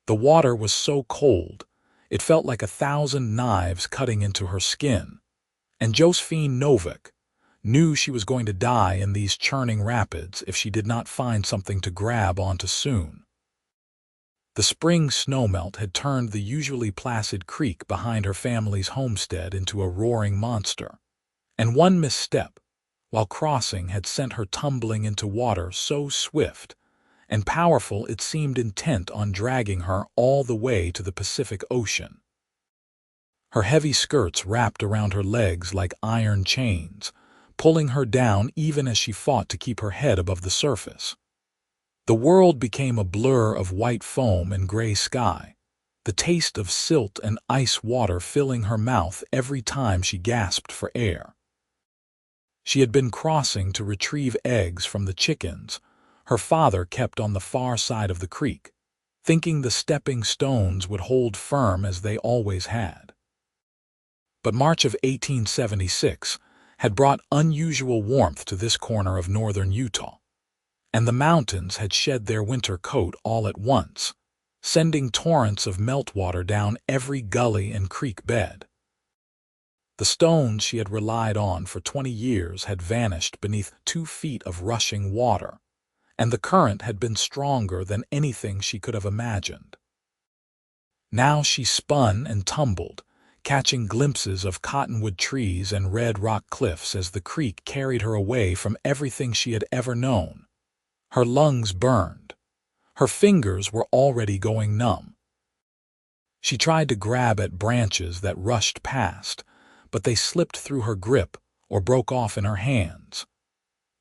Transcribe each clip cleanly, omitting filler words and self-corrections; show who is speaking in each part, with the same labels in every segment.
Speaker 1: The water was so cold, it felt like 1,000 knives cutting into her skin. And Josephine Novak knew she was going to die in these churning rapids if she did not find something to grab onto soon. The spring snowmelt had turned the usually placid creek behind her family's homestead into a roaring monster, and one misstep, while crossing, had sent her tumbling into water so swift and powerful it seemed intent on dragging her all the way to the Pacific Ocean. Her heavy skirts wrapped around her legs like iron chains, pulling her down even as she fought to keep her head above the surface. The world became a blur of white foam and gray sky, the taste of silt and ice water filling her mouth every time she gasped for air. She had been crossing to retrieve eggs from the chickens her father kept on the far side of the creek, thinking the stepping stones would hold firm as they always had. But March of 1876 had brought unusual warmth to this corner of northern Utah, and the mountains had shed their winter coat all at once, sending torrents of meltwater down every gully and creek bed. The stones she had relied on for 20 years had vanished beneath 2 feet of rushing water, and the current had been stronger than anything she could have imagined. Now she spun and tumbled, catching glimpses of cottonwood trees and red rock cliffs as the creek carried her away from everything she had ever known. Her lungs burned. Her fingers were already going numb. She tried to grab at branches that rushed past, but they slipped through her grip or broke off in her hands.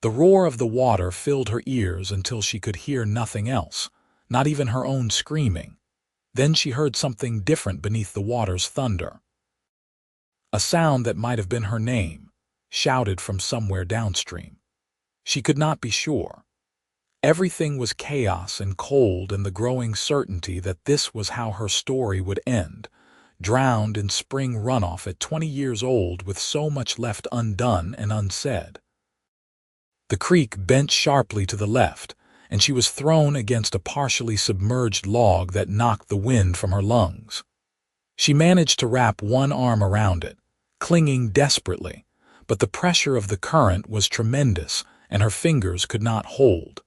Speaker 1: The roar of the water filled her ears until she could hear nothing else, not even her own screaming. Then she heard something different beneath the water's thunder. A sound that might have been her name, shouted from somewhere downstream. She could not be sure. Everything was chaos and cold, and the growing certainty that this was how her story would end, drowned in spring runoff at 20 years old with so much left undone and unsaid. The creek bent sharply to the left, and she was thrown against a partially submerged log that knocked the wind from her lungs. She managed to wrap one arm around it, clinging desperately, but the pressure of the current was tremendous, and her fingers could not hold.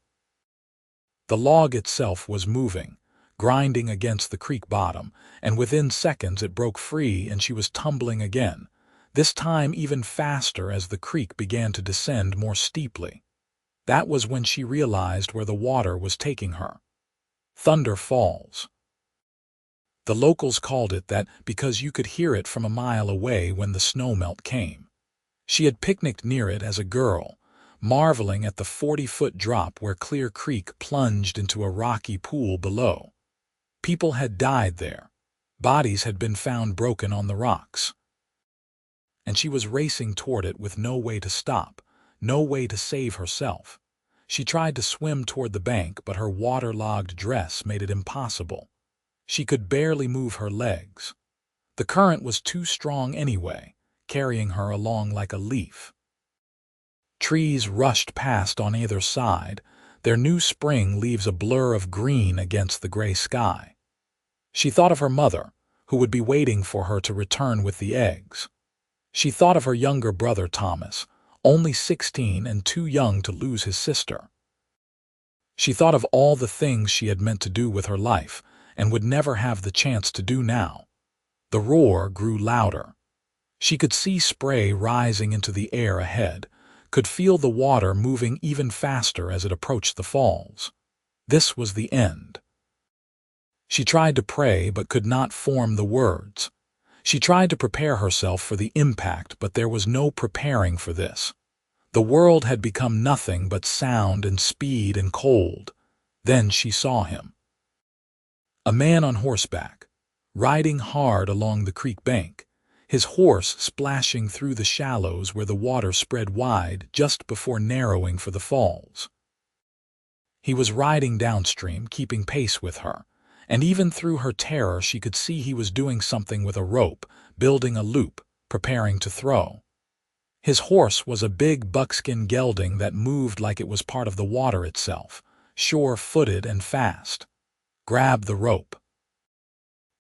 Speaker 1: The log itself was moving, grinding against the creek bottom, and within seconds it broke free and she was tumbling again, this time even faster as the creek began to descend more steeply. That was when she realized where the water was taking her. Thunder Falls. The locals called it that because you could hear it from a mile away when the snowmelt came. She had picnicked near it as a girl, marveling at the 40-foot drop where Clear Creek plunged into a rocky pool below. People had died there. Bodies had been found broken on the rocks. And she was racing toward it with no way to stop, no way to save herself. She tried to swim toward the bank, but her waterlogged dress made it impossible. She could barely move her legs. The current was too strong anyway, carrying her along like a leaf. Trees rushed past on either side, their new spring leaves a blur of green against the gray sky. She thought of her mother, who would be waiting for her to return with the eggs. She thought of her younger brother Thomas, only 16 and too young to lose his sister. She thought of all the things she had meant to do with her life and would never have the chance to do now. The roar grew louder. She could see spray rising into the air ahead, could feel the water moving even faster as it approached the falls. This was the end. She tried to pray but could not form the words. She tried to prepare herself for the impact, but there was no preparing for this. The world had become nothing but sound and speed and cold. Then she saw him. A man on horseback, riding hard along the creek bank, his horse splashing through the shallows where the water spread wide just before narrowing for the falls. He was riding downstream, keeping pace with her, and even through her terror she could see he was doing something with a rope, building a loop, preparing to throw. His horse was a big buckskin gelding that moved like it was part of the water itself, sure-footed and fast. Grab the rope.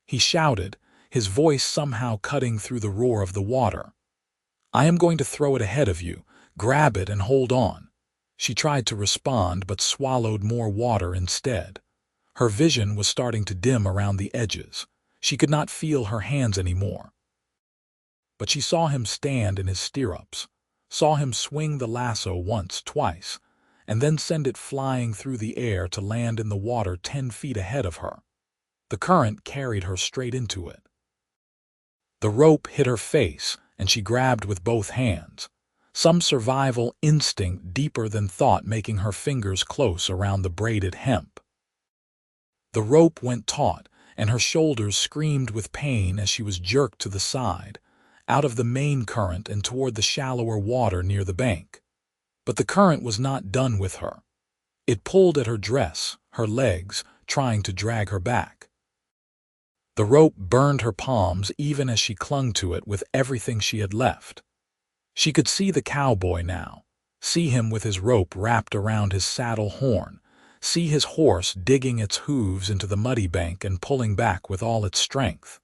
Speaker 1: He shouted, his voice somehow cutting through the roar of the water. I am going to throw it ahead of you. Grab it and hold on. She tried to respond but swallowed more water instead. Her vision was starting to dim around the edges. She could not feel her hands anymore. But she saw him stand in his stirrups, saw him swing the lasso once, twice, and then send it flying through the air to land in the water 10 feet ahead of her. The current carried her straight into it. The rope hit her face, and she grabbed with both hands, some survival instinct deeper than thought making her fingers close around the braided hemp. The rope went taut, and her shoulders screamed with pain as she was jerked to the side, out of the main current and toward the shallower water near the bank. But the current was not done with her. It pulled at her dress, her legs, trying to drag her back. The rope burned her palms even as she clung to it with everything she had left. She could see the cowboy now, see him with his rope wrapped around his saddle horn, see his horse digging its hooves into the muddy bank and pulling back with all its strength.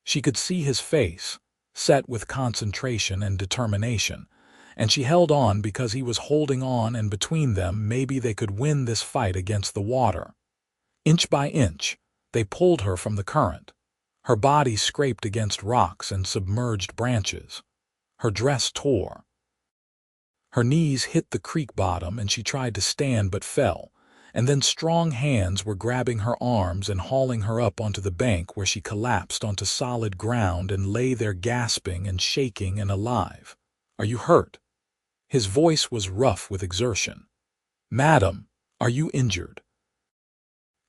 Speaker 1: She could see his face, set with concentration and determination, and she held on because he was holding on, and between them maybe they could win this fight against the water. Inch by inch, they pulled her from the current. Her body scraped against rocks and submerged branches. Her dress tore. Her knees hit the creek bottom and she tried to stand but fell, and then strong hands were grabbing her arms and hauling her up onto the bank where she collapsed onto solid ground and lay there gasping and shaking and alive. Are you hurt? His voice was rough with exertion. Madam, are you injured?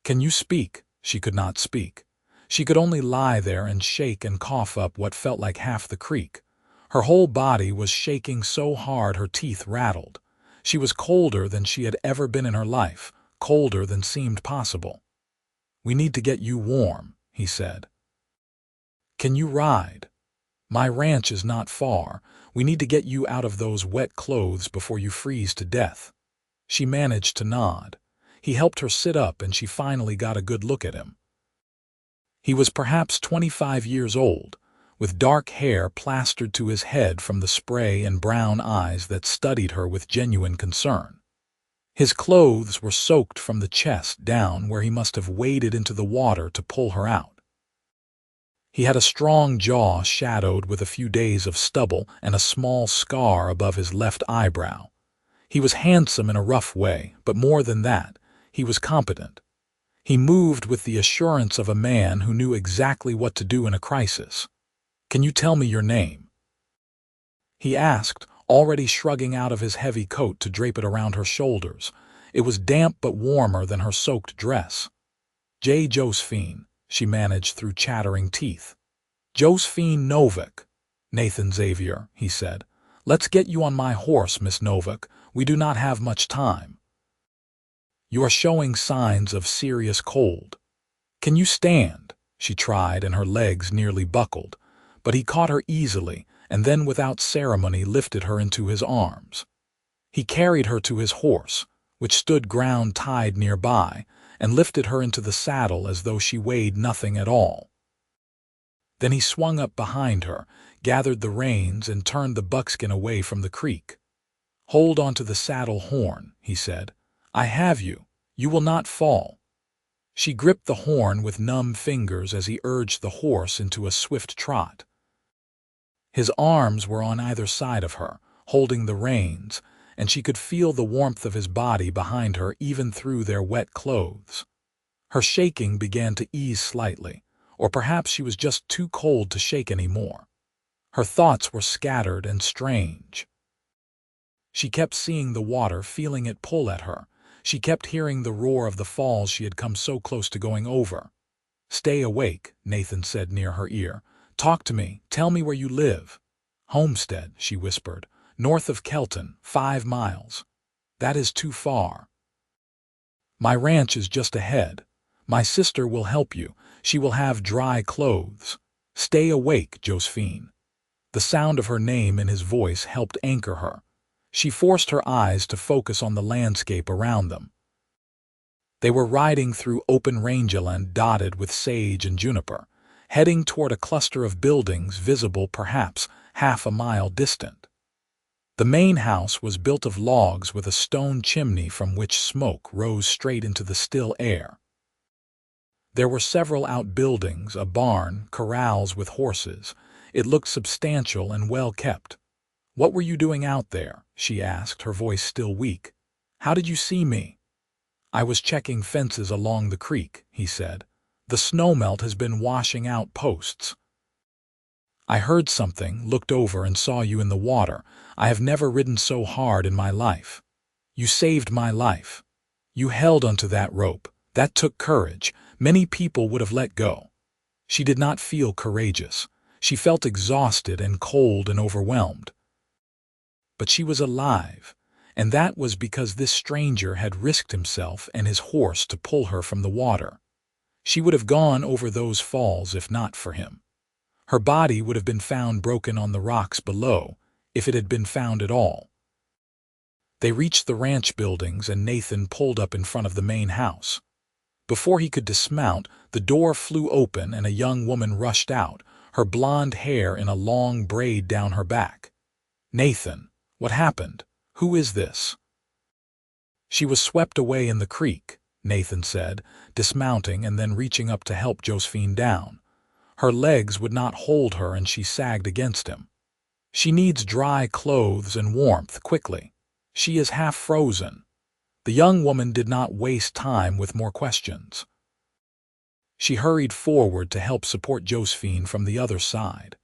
Speaker 1: Can you speak? She could not speak. She could only lie there and shake and cough up what felt like half the creek. Her whole body was shaking so hard her teeth rattled. She was colder than she had ever been in her life, colder than seemed possible. We need to get you warm, he said. Can you ride? My ranch is not far. We need to get you out of those wet clothes before you freeze to death. She managed to nod. He helped her sit up and she finally got a good look at him. He was perhaps 25 years old, with dark hair plastered to his head from the spray and brown eyes that studied her with genuine concern. His clothes were soaked from the chest down where he must have waded into the water to pull her out. He had a strong jaw shadowed with a few days of stubble and a small scar above his left eyebrow. He was handsome in a rough way, but more than that, he was competent. He moved with the assurance of a man who knew exactly what to do in a crisis. Can you tell me your name? He asked, already shrugging out of his heavy coat to drape it around her shoulders. It was damp but warmer than her soaked dress. Josephine, she managed through chattering teeth. Josephine Novak. Nathan Xavier, he said. Let's get you on my horse, Miss Novak. We do not have much time. You are showing signs of serious cold. Can you stand? She tried, and her legs nearly buckled. But he caught her easily, and then without ceremony lifted her into his arms. He carried her to his horse, which stood ground tied nearby, and lifted her into the saddle as though she weighed nothing at all. Then he swung up behind her, gathered the reins, and turned the buckskin away from the creek. Hold onto the saddle horn, he said. I have you. You will not fall. She gripped the horn with numb fingers as he urged the horse into a swift trot. His arms were on either side of her, holding the reins, and she could feel the warmth of his body behind her even through their wet clothes. Her shaking began to ease slightly, or perhaps she was just too cold to shake anymore. Her thoughts were scattered and strange. She kept seeing the water, feeling it pull at her. She kept hearing the roar of the falls she had come so close to going over. Stay awake, Nathan said near her ear. Talk to me. Tell me where you live. Homestead, she whispered. North of Kelton, 5 miles. That is too far. My ranch is just ahead. My sister will help you. She will have dry clothes. Stay awake, Josephine. The sound of her name in his voice helped anchor her. She forced her eyes to focus on the landscape around them. They were riding through open rangeland dotted with sage and juniper, heading toward a cluster of buildings visible perhaps half a mile distant. The main house was built of logs with a stone chimney from which smoke rose straight into the still air. There were several outbuildings, a barn, corrals with horses. It looked substantial and well kept. "What were you doing out there?" she asked, her voice still weak. "How did you see me?" "I was checking fences along the creek," he said. "The snowmelt has been washing out posts. I heard something, looked over and saw you in the water. I have never ridden so hard in my life. You saved my life. You held onto that rope. That took courage. Many people would have let go." She did not feel courageous. She felt exhausted and cold and overwhelmed. But she was alive, and that was because this stranger had risked himself and his horse to pull her from the water. She would have gone over those falls if not for him. Her body would have been found broken on the rocks below, if it had been found at all. They reached the ranch buildings and Nathan pulled up in front of the main house. Before he could dismount, the door flew open and a young woman rushed out, her blonde hair in a long braid down her back. "Nathan, what happened? Who is this?" "She was swept away in the creek," Nathan said, dismounting and then reaching up to help Josephine down. Her legs would not hold her and she sagged against him. "She needs dry clothes and warmth, quickly. She is half frozen." The young woman did not waste time with more questions. She hurried forward to help support Josephine from the other side.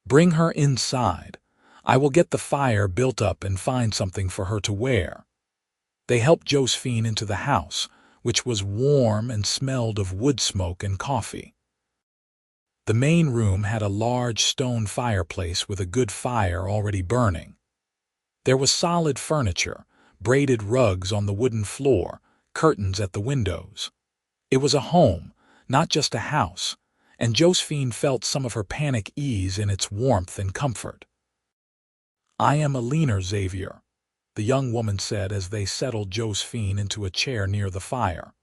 Speaker 1: "Bring her inside. I will get the fire built up and find something for her to wear." They helped Josephine into the house, which was warm and smelled of wood smoke and coffee. The main room had a large stone fireplace with a good fire already burning. There was solid furniture, braided rugs on the wooden floor, curtains at the windows. It was a home, not just a house, and Josephine felt some of her panic ease in its warmth and comfort. "I am a leaner Xavier," the young woman said as they settled Josephine into a chair near the fire.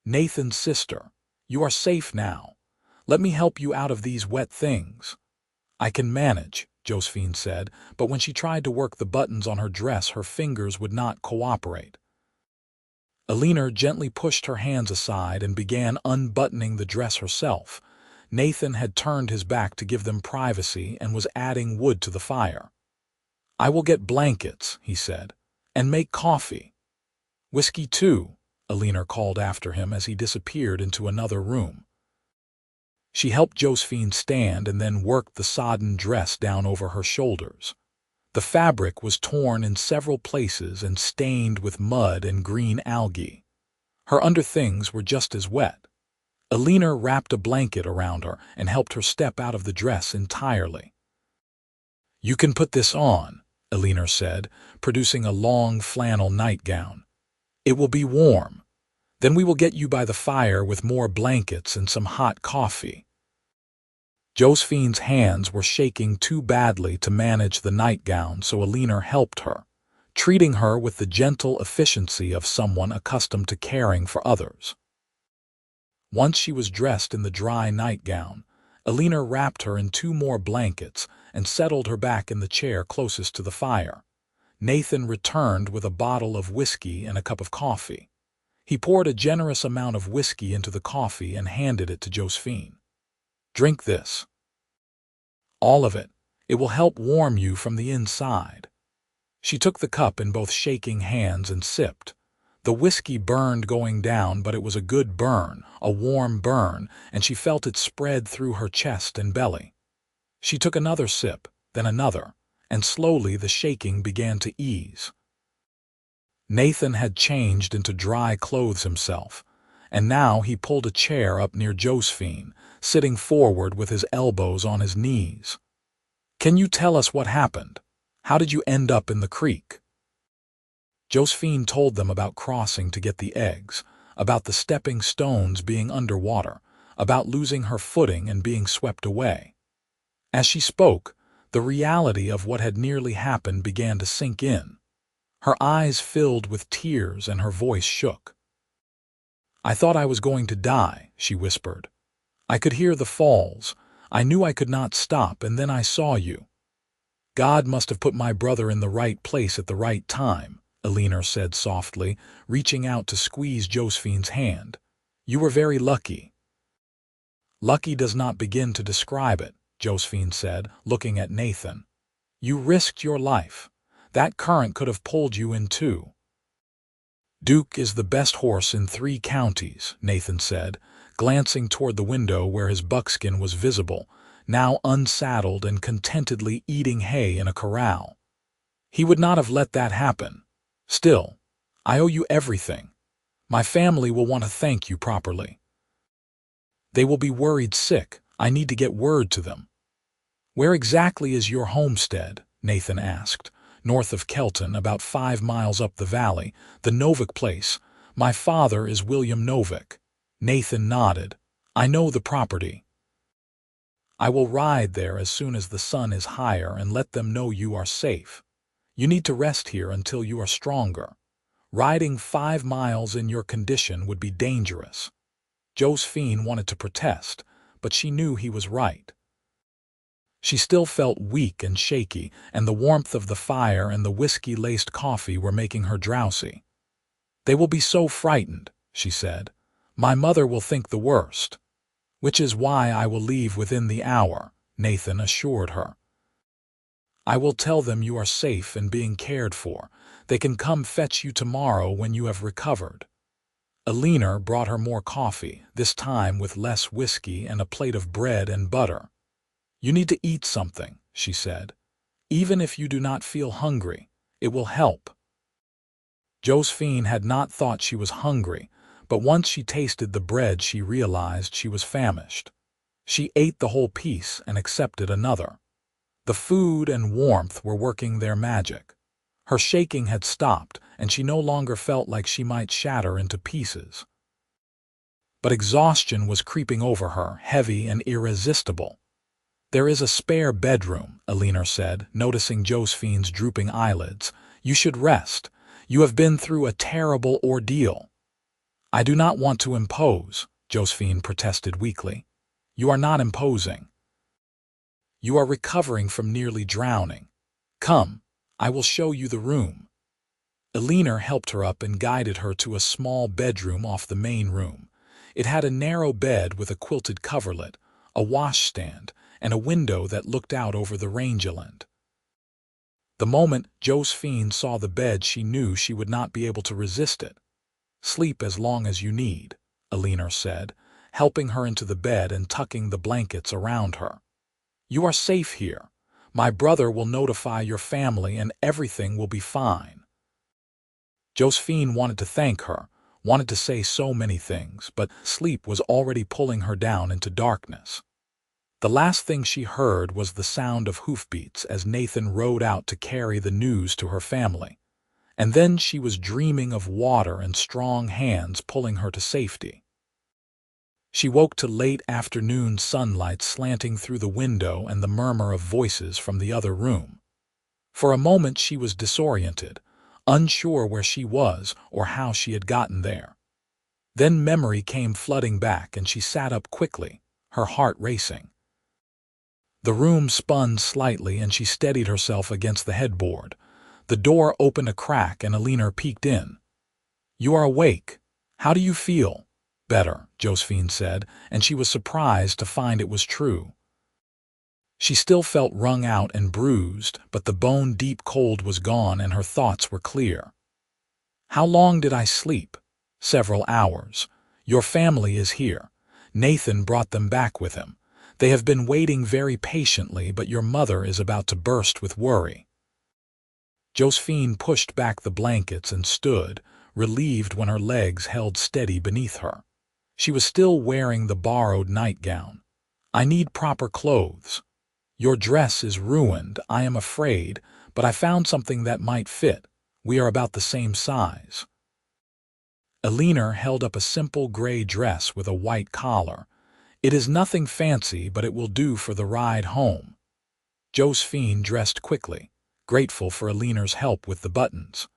Speaker 1: "Nathan's sister. You are safe now. Let me help you out of these wet things." "I can manage," Josephine said, but when she tried to work the buttons on her dress, her fingers would not cooperate. Alina gently pushed her hands aside and began unbuttoning the dress herself. Nathan had turned his back to give them privacy and was adding wood to the fire. "I will get blankets," he said, "and make coffee." "Whiskey too," Alina called after him as he disappeared into another room. She helped Josephine stand and then worked the sodden dress down over her shoulders. The fabric was torn in several places and stained with mud and green algae. Her underthings were just as wet. Alina wrapped a blanket around her and helped her step out of the dress entirely. "You can put this on," Alina said, producing a long flannel nightgown. "It will be warm. Then we will get you by the fire with more blankets and some hot coffee." Josephine's hands were shaking too badly to manage the nightgown, so Alina helped her, treating her with the gentle efficiency of someone accustomed to caring for others. Once she was dressed in the dry nightgown, Alina wrapped her in 2 more blankets and settled her back in the chair closest to the fire. Nathan returned with a bottle of whiskey and a cup of coffee. He poured a generous amount of whiskey into the coffee and handed it to Josephine. "Drink this. All of it. It will help warm you from the inside." She took the cup in both shaking hands and sipped. The whiskey burned going down, but it was a good burn, a warm burn, and she felt it spread through her chest and belly. She took another sip, then another, and slowly the shaking began to ease. Nathan had changed into dry clothes himself, and now he pulled a chair up near Josephine, sitting forward with his elbows on his knees. "Can you tell us what happened? How did you end up in the creek?" Josephine told them about crossing to get the eggs, about the stepping stones being underwater, about losing her footing and being swept away. As she spoke, the reality of what had nearly happened began to sink in. Her eyes filled with tears and her voice shook. I thought I was going to die, she whispered. I could hear the falls. I knew I could not stop, and then I saw you. God must have put my brother in the right place at the right time, Eleanor said softly, reaching out to squeeze Josephine's hand. You were very lucky. Lucky does not begin to describe it, Josephine said, looking at Nathan. You risked your life. That current could have pulled you in too. Duke is the best horse in 3 counties, Nathan said, glancing toward the window where his buckskin was visible, now unsaddled and contentedly eating hay in a corral. He would not have let that happen. Still, I owe you everything. My family will want to thank you properly. They will be worried sick. I need to get word to them. Where exactly is your homestead? Nathan asked. North of Kelton, about 5 miles up the valley, the Novak place. My father is William Novak. Nathan nodded. I know the property. I will ride there as soon as the sun is higher and let them know you are safe. You need to rest here until you are stronger. Riding 5 miles in your condition would be dangerous. Josephine wanted to protest, but she knew he was right. She still felt weak and shaky, and the warmth of the fire and the whiskey-laced coffee were making her drowsy. They will be so frightened, she said. My mother will think the worst. Which is why I will leave within the hour, Nathan assured her. I will tell them you are safe and being cared for. They can come fetch you tomorrow when you have recovered. Eleanor brought her more coffee, this time with less whiskey and a plate of bread and butter. You need to eat something, she said. Even if you do not feel hungry, it will help. Josephine had not thought she was hungry, but once she tasted the bread she realized she was famished. She ate the whole piece and accepted another. The food and warmth were working their magic. Her shaking had stopped, and she no longer felt like she might shatter into pieces. But exhaustion was creeping over her, heavy and irresistible. There is a spare bedroom, Eleanor said, noticing Josephine's drooping eyelids. You should rest. You have been through a terrible ordeal. I do not want to impose, Josephine protested weakly. You are not imposing. You are recovering from nearly drowning. Come, I will show you the room. Eleanor helped her up and guided her to a small bedroom off the main room. It had a narrow bed with a quilted coverlet, a washstand, and a window that looked out over the rangeland. The moment Josephine saw the bed, she knew she would not be able to resist it. Sleep as long as you need, Eleanor said, helping her into the bed and tucking the blankets around her. You are safe here. My brother will notify your family and everything will be fine. Josephine wanted to thank her, wanted to say so many things, but sleep was already pulling her down into darkness. The last thing she heard was the sound of hoofbeats as Nathan rode out to carry the news to her family. And then she was dreaming of water and strong hands pulling her to safety. She woke to late afternoon sunlight slanting through the window and the murmur of voices from the other room. For a moment she was disoriented, unsure where she was or how she had gotten there. Then memory came flooding back and she sat up quickly, her heart racing. The room spun slightly and she steadied herself against the headboard. The door opened a crack and Eleanor peeked in. You are awake. How do you feel? Better, Josephine said, and she was surprised to find it was true. She still felt wrung out and bruised, but the bone-deep cold was gone and her thoughts were clear. How long did I sleep? Several hours. Your family is here. Nathan brought them back with him. They have been waiting very patiently, but your mother is about to burst with worry. Josephine pushed back the blankets and stood, relieved when her legs held steady beneath her. She was still wearing the borrowed nightgown. I need proper clothes. Your dress is ruined, I am afraid, but I found something that might fit. We are about the same size. Eleanor held up a simple gray dress with a white collar. It is nothing fancy, but it will do for the ride home. Josephine dressed quickly, grateful for Eleanor's help with the buttons.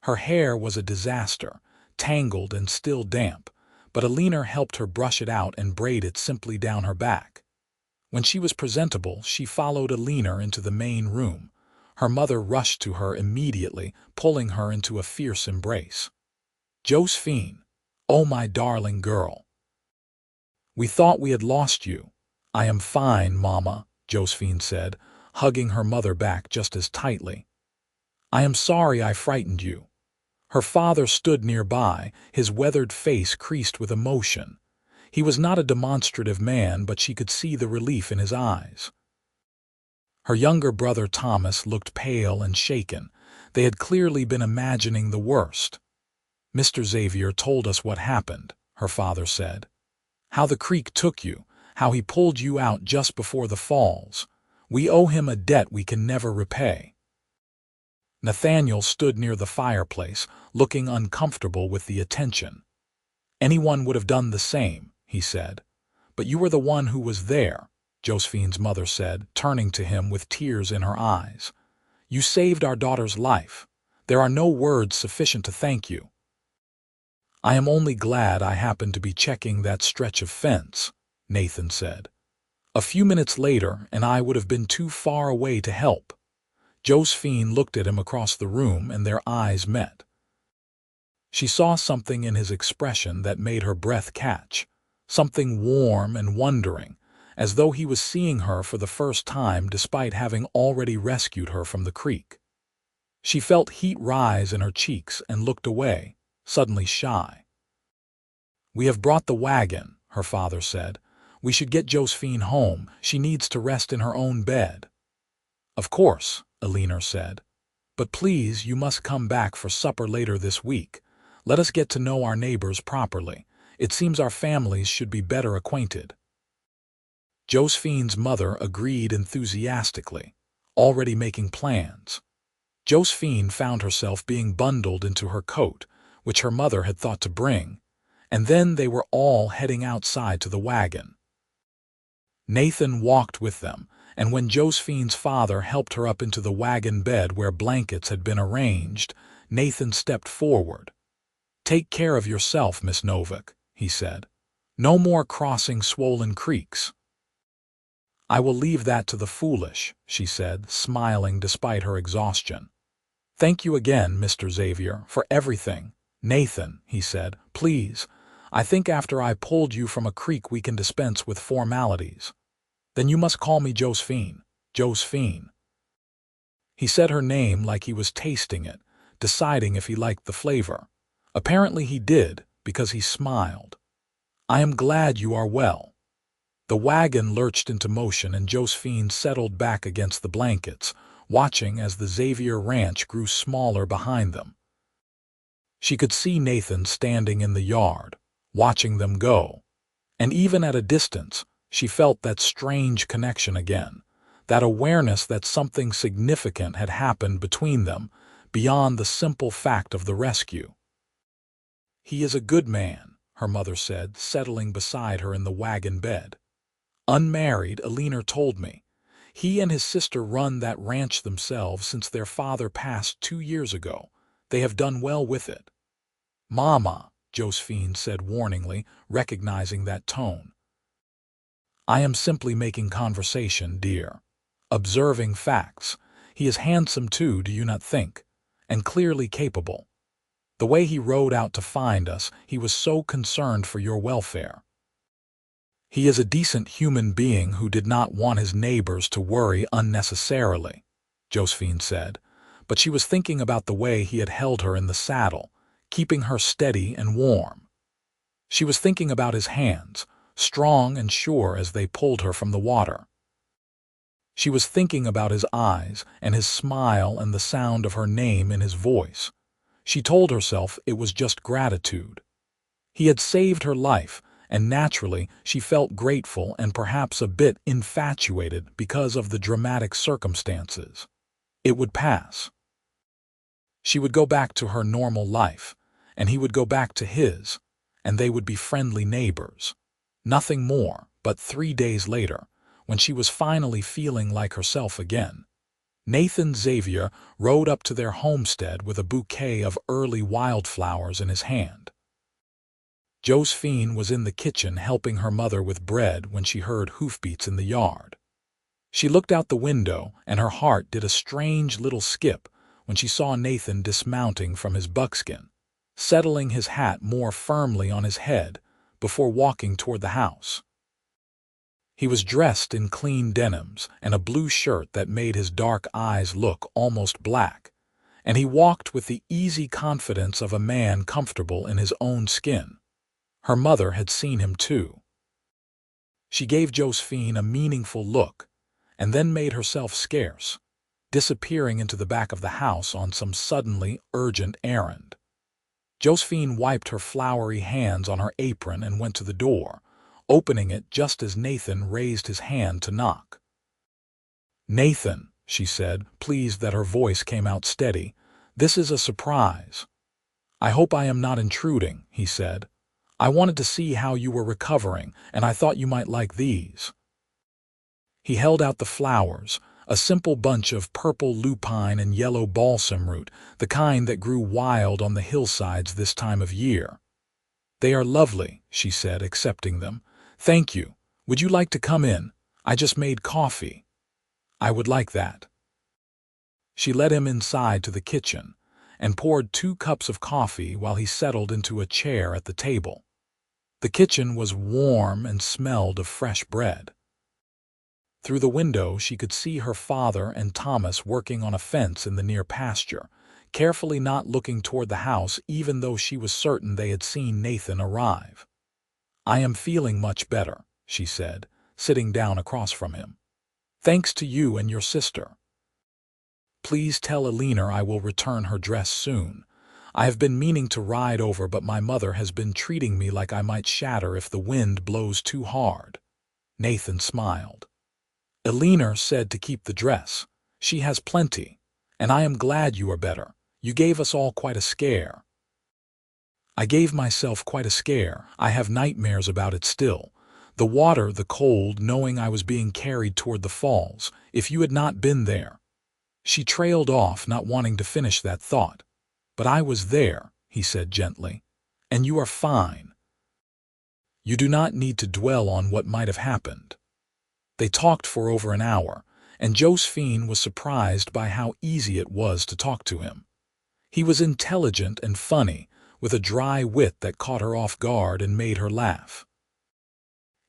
Speaker 1: Her hair was a disaster, tangled and still damp, but Alina helped her brush it out and braid it simply down her back. When she was presentable, she followed Alina into the main room. Her mother rushed to her immediately, pulling her into a fierce embrace. "Josephine, oh my darling girl. We thought we had lost you." "I am fine, Mama," Josephine said, hugging her mother back just as tightly. "I am sorry I frightened you." Her father stood nearby, his weathered face creased with emotion. He was not a demonstrative man, but she could see the relief in his eyes. Her younger brother Thomas looked pale and shaken. They had clearly been imagining the worst. "Mr. Xavier told us what happened," her father said. "How the creek took you, how he pulled you out just before the falls. We owe him a debt we can never repay." Nathaniel stood near the fireplace, looking uncomfortable with the attention. "Anyone would have done the same," he said. "But you were the one who was there," Josephine's mother said, turning to him with tears in her eyes. "You saved our daughter's life. There are no words sufficient to thank you." "I am only glad I happened to be checking that stretch of fence," Nathan said. "A few minutes later, and I would have been too far away to help." Josephine looked at him across the room, and their eyes met. She saw something in his expression that made her breath catch, something warm and wondering, as though he was seeing her for the first time despite having already rescued her from the creek. She felt heat rise in her cheeks and looked away, suddenly shy. "We have brought the wagon," her father said. "We should get Josephine home. She needs to rest in her own bed." "Of course," Alina said. "But please, you must come back for supper later this week. Let us get to know our neighbors properly. It seems our families should be better acquainted." Josephine's mother agreed enthusiastically, already making plans. Josephine found herself being bundled into her coat, which her mother had thought to bring, and then they were all heading outside to the wagon. Nathan walked with them, and when Josephine's father helped her up into the wagon bed where blankets had been arranged, Nathan stepped forward. "Take care of yourself, Miss Novak," he said. "No more crossing swollen creeks." "I will leave that to the foolish," she said, smiling despite her exhaustion. "Thank you again, Mr. Xavier, for everything." "Nathan," he said, "please, I think after I pulled you from a creek we can dispense with formalities." "Then you must call me Josephine. Josephine." He said her name like he was tasting it, deciding if he liked the flavor. Apparently he did, because he smiled. "I am glad you are well." The wagon lurched into motion and Josephine settled back against the blankets, watching as the Xavier ranch grew smaller behind them. She could see Nathan standing in the yard, watching them go. And even at a distance, she felt that strange connection again, that awareness that something significant had happened between them, beyond the simple fact of the rescue. "He is a good man," her mother said, settling beside her in the wagon bed. "Unmarried, Alina told me. He and his sister run that ranch themselves since their father passed 2 years ago. They have done well with it." "Mama," Josephine said warningly, recognizing that tone. "I am simply making conversation, dear. Observing facts. He is handsome too, do you not think? And clearly capable. The way he rode out to find us, he was so concerned for your welfare. He is a decent human being who did not want his neighbors to worry unnecessarily," Josephine said, but she was thinking about the way he had held her in the saddle, keeping her steady and warm. She was thinking about his hands, strong and sure as they pulled her from the water. She was thinking about his eyes and his smile and the sound of her name in his voice. She told herself it was just gratitude. He had saved her life, and naturally she felt grateful and perhaps a bit infatuated because of the dramatic circumstances. It would pass. She would go back to her normal life, and he would go back to his, and they would be friendly neighbors. Nothing more, but 3 days later, when she was finally feeling like herself again, Nathan Xavier rode up to their homestead with a bouquet of early wildflowers in his hand. Josephine was in the kitchen helping her mother with bread when she heard hoofbeats in the yard. She looked out the window, and her heart did a strange little skip when she saw Nathan dismounting from his buckskin, settling his hat more firmly on his head before walking toward the house. He was dressed in clean denims and a blue shirt that made his dark eyes look almost black, and he walked with the easy confidence of a man comfortable in his own skin. Her mother had seen him too. She gave Josephine a meaningful look, and then made herself scarce, disappearing into the back of the house on some suddenly urgent errand. Josephine wiped her floury hands on her apron and went to the door, opening it just as Nathan raised his hand to knock. "Nathan," she said, pleased that her voice came out steady, "this is a surprise." "I hope I am not intruding," he said. "I wanted to see how you were recovering, and I thought you might like these." He held out the flowers, a simple bunch of purple lupine and yellow balsam root, the kind that grew wild on the hillsides this time of year. "They are lovely," she said, accepting them. "Thank you. Would you like to come in? I just made coffee." "I would like that." She led him inside to the kitchen and poured 2 cups of coffee while he settled into a chair at the table. The kitchen was warm and smelled of fresh bread. Through the window she could see her father and Thomas working on a fence in the near pasture, carefully not looking toward the house even though she was certain they had seen Nathan arrive. "I am feeling much better," she said, sitting down across from him. "Thanks to you and your sister. Please tell Alina I will return her dress soon. I have been meaning to ride over, but my mother has been treating me like I might shatter if the wind blows too hard." Nathan smiled. "Alina said to keep the dress. She has plenty, and I am glad you are better. You gave us all quite a scare." "I gave myself quite a scare. I have nightmares about it still. The water, the cold, knowing I was being carried toward the falls. If you had not been there." She trailed off, not wanting to finish that thought. "But I was there," he said gently, "and you are fine. You do not need to dwell on what might have happened." They talked for over an hour, and Josephine was surprised by how easy it was to talk to him. He was intelligent and funny, with a dry wit that caught her off guard and made her laugh.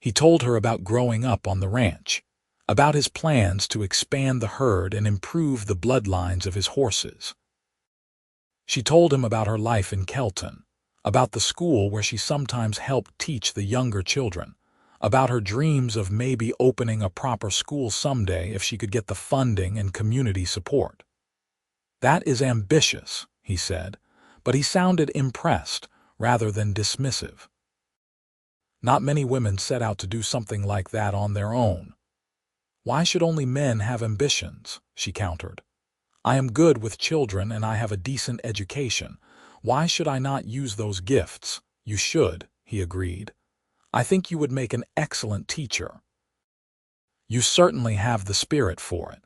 Speaker 1: He told her about growing up on the ranch, about his plans to expand the herd and improve the bloodlines of his horses. She told him about her life in Kelton, about the school where she sometimes helped teach the younger children, about her dreams of maybe opening a proper school someday if she could get the funding and community support. "That is ambitious," he said, but he sounded impressed rather than dismissive. "Not many women set out to do something like that on their own." "Why should only men have ambitions?" she countered. "I am good with children and I have a decent education. Why should I not use those gifts?" "You should," he agreed. "I think you would make an excellent teacher. You certainly have the spirit for it.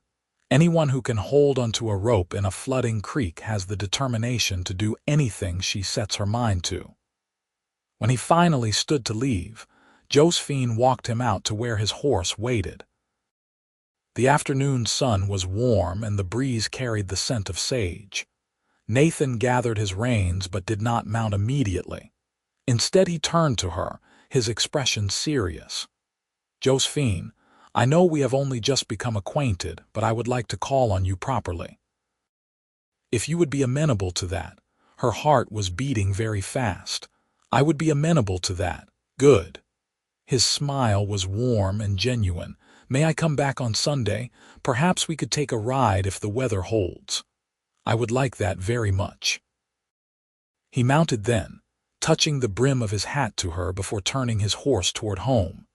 Speaker 1: Anyone who can hold onto a rope in a flooding creek has the determination to do anything she sets her mind to." When he finally stood to leave, Josephine walked him out to where his horse waited. The afternoon sun was warm and the breeze carried the scent of sage. Nathan gathered his reins but did not mount immediately. Instead he turned to her, his expression serious. "Josephine, I know we have only just become acquainted, but I would like to call on you properly. If you would be amenable to that." Her heart was beating very fast. "I would be amenable to that. Good." His smile was warm and genuine. "May I come back on Sunday? Perhaps we could take a ride if the weather holds." "I would like that very much." He mounted then, touching the brim of his hat to her before turning his horse toward home.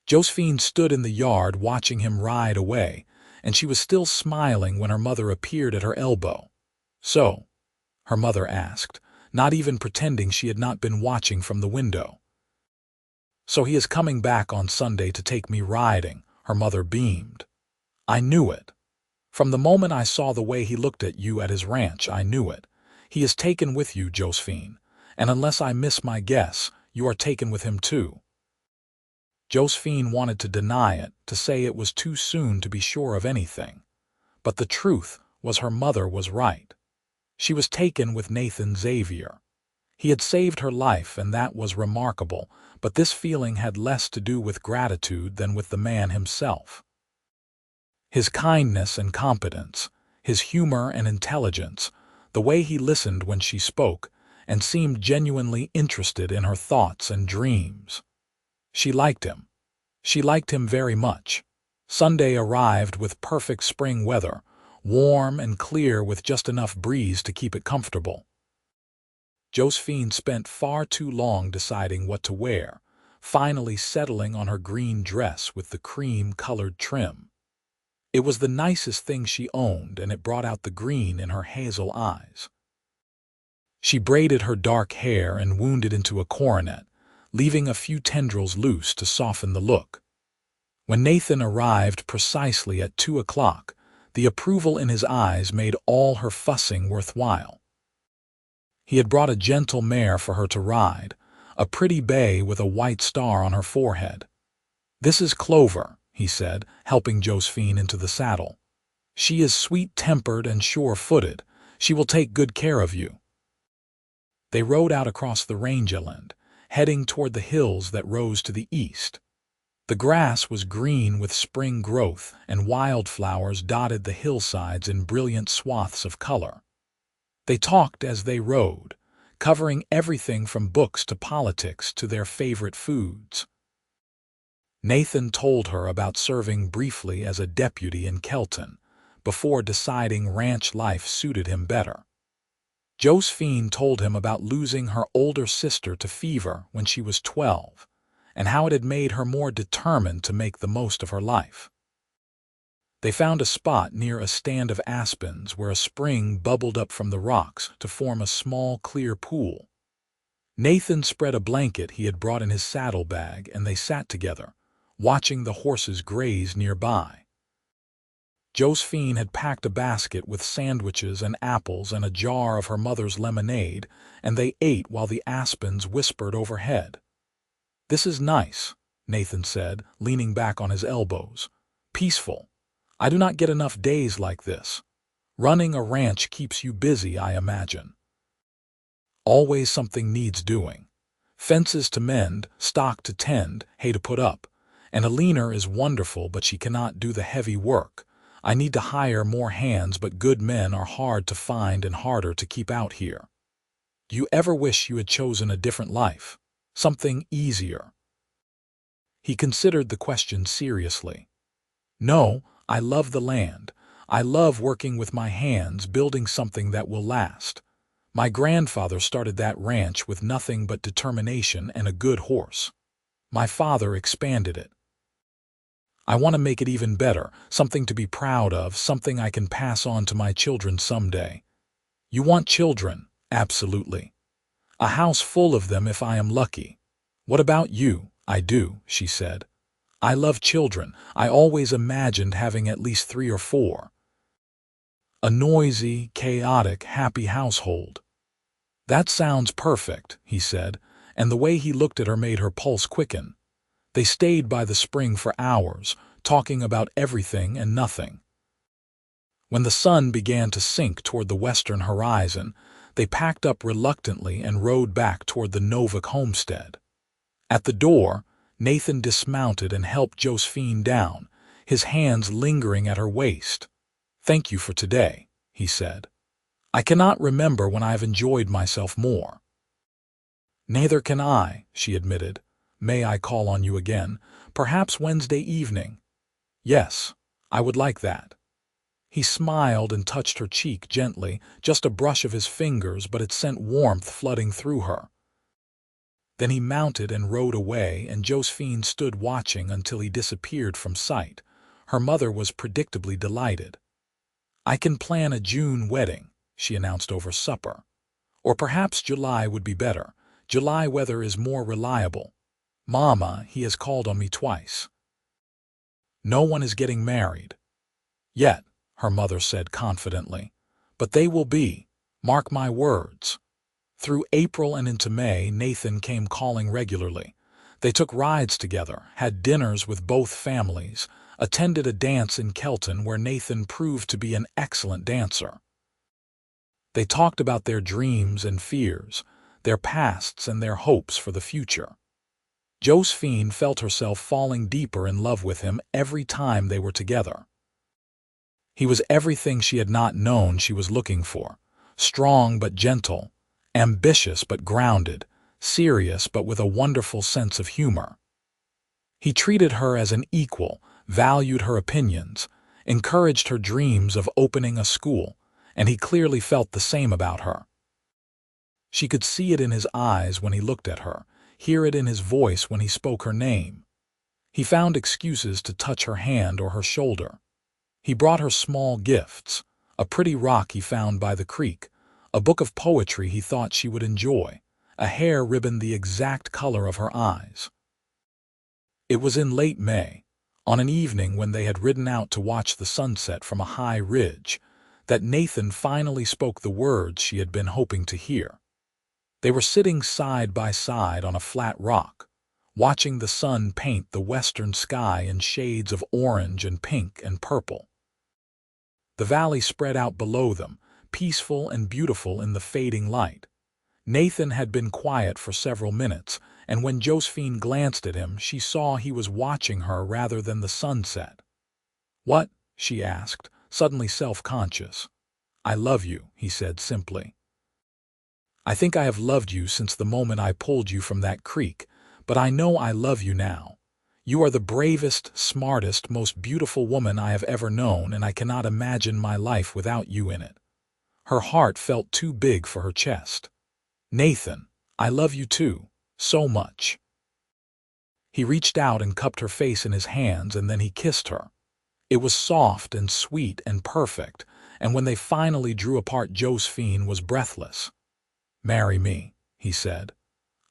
Speaker 1: Josephine stood in the yard watching him ride away, and she was still smiling when her mother appeared at her elbow. "So?" her mother asked, not even pretending she had not been watching from the window. "So he is coming back on Sunday to take me riding," her mother beamed. "I knew it." From the moment I saw the way he looked at you at his ranch, I knew it. He is taken with you, Josephine, and unless I miss my guess, you are taken with him too." Josephine wanted to deny it, to say it was too soon to be sure of anything. But the truth was her mother was right. She was taken with Nathan Xavier. He had saved her life, and that was remarkable, but this feeling had less to do with gratitude than with the man himself. His kindness and competence, his humor and intelligence, the way he listened when she spoke, and seemed genuinely interested in her thoughts and dreams. She liked him. She liked him very much. Sunday arrived with perfect spring weather, warm and clear with just enough breeze to keep it comfortable. Josephine spent far too long deciding what to wear, finally settling on her green dress with the cream-colored trim. It was the nicest thing she owned, and it brought out the green in her hazel eyes. She braided her dark hair and wound it into a coronet, leaving a few tendrils loose to soften the look. When Nathan arrived precisely at 2 o'clock, the approval in his eyes made all her fussing worthwhile. He had brought a gentle mare for her to ride, a pretty bay with a white star on her forehead. "This is Clover," he said, helping Josephine into the saddle. "She is sweet-tempered and sure-footed. She will take good care of you." They rode out across the rangeland, heading toward the hills that rose to the east. The grass was green with spring growth, and wildflowers dotted the hillsides in brilliant swaths of color. They talked as they rode, covering everything from books to politics to their favorite foods. Nathan told her about serving briefly as a deputy in Kelton, before deciding ranch life suited him better. Josephine told him about losing her older sister to fever when she was 12, and how it had made her more determined to make the most of her life. They found a spot near a stand of aspens where a spring bubbled up from the rocks to form a small, clear pool. Nathan spread a blanket he had brought in his saddlebag, and they sat together, watching the horses graze nearby. Josephine had packed a basket with sandwiches and apples and a jar of her mother's lemonade, and they ate while the aspens whispered overhead. "This is nice," Nathan said, leaning back on his elbows. "Peaceful. I do not get enough days like this. Running a ranch keeps you busy, I imagine." "Always something needs doing. Fences to mend, stock to tend, hay to put up. And a leaner is wonderful, but she cannot do the heavy work. I need to hire more hands, but good men are hard to find and harder to keep out here. Do you ever wish you had chosen a different life? Something easier?" He considered the question seriously. "No, I love the land. I love working with my hands, building something that will last. My grandfather started that ranch with nothing but determination and a good horse. My father expanded it. I want to make it even better, something to be proud of, something I can pass on to my children someday." "You want children?" "Absolutely. A house full of them if I am lucky." "What about you?" "I do," she said. "I love children. I always imagined having at least 3 or 4. A noisy, chaotic, happy household." "That sounds perfect," he said, and the way he looked at her made her pulse quicken. They stayed by the spring for hours, talking about everything and nothing. When the sun began to sink toward the western horizon, they packed up reluctantly and rode back toward the Novak homestead. At the door, Nathan dismounted and helped Josephine down, his hands lingering at her waist. "Thank you for today," he said. "I cannot remember when I have enjoyed myself more." "Neither can I," she admitted. "May I call on you again? Perhaps Wednesday evening?" "Yes, I would like that." He smiled and touched her cheek gently, just a brush of his fingers, but it sent warmth flooding through her. Then he mounted and rode away, and Josephine stood watching until he disappeared from sight. Her mother was predictably delighted. "I can plan a June wedding," she announced over supper. "Or perhaps July would be better. July weather is more reliable. Mama, he has called on me twice." "No one is getting married." "Yet. her mother said confidently. But they will be. Mark my words. Through April and into May, Nathan came calling regularly. They took rides together, had dinners with both families, attended a dance in Kelton where Nathan proved to be an excellent dancer. They talked about their dreams and fears, their pasts and their hopes for the future. Josephine felt herself falling deeper in love with him every time they were together. He was everything she had not known she was looking for: strong but gentle, ambitious but grounded, serious but with a wonderful sense of humor. He treated her as an equal, valued her opinions, encouraged her dreams of opening a school, and he clearly felt the same about her. She could see it in his eyes when he looked at her, hear it in his voice when he spoke her name. He found excuses to touch her hand or her shoulder. He brought her small gifts: a pretty rock he found by the creek, a book of poetry he thought she would enjoy, a hair ribbon the exact color of her eyes. It was in late May, on an evening when they had ridden out to watch the sunset from a high ridge, that Nathan finally spoke the words she had been hoping to hear. They were sitting side by side on a flat rock, watching the sun paint the western sky in shades of orange and pink and purple. The valley spread out below them, peaceful and beautiful in the fading light. Nathan had been quiet for several minutes, and when Josephine glanced at him, she saw he was watching her rather than the sunset. "What?" she asked, suddenly self-conscious. "I love you," he said simply. "I think I have loved you since the moment I pulled you from that creek, but I know I love you now. You are the bravest, smartest, most beautiful woman I have ever known, and I cannot imagine my life without you in it." Her heart felt too big for her chest. "Nathan, I love you too, so much." He reached out and cupped her face in his hands, and then he kissed her. It was soft and sweet and perfect, and when they finally drew apart, Josephine was breathless. "Marry me," he said.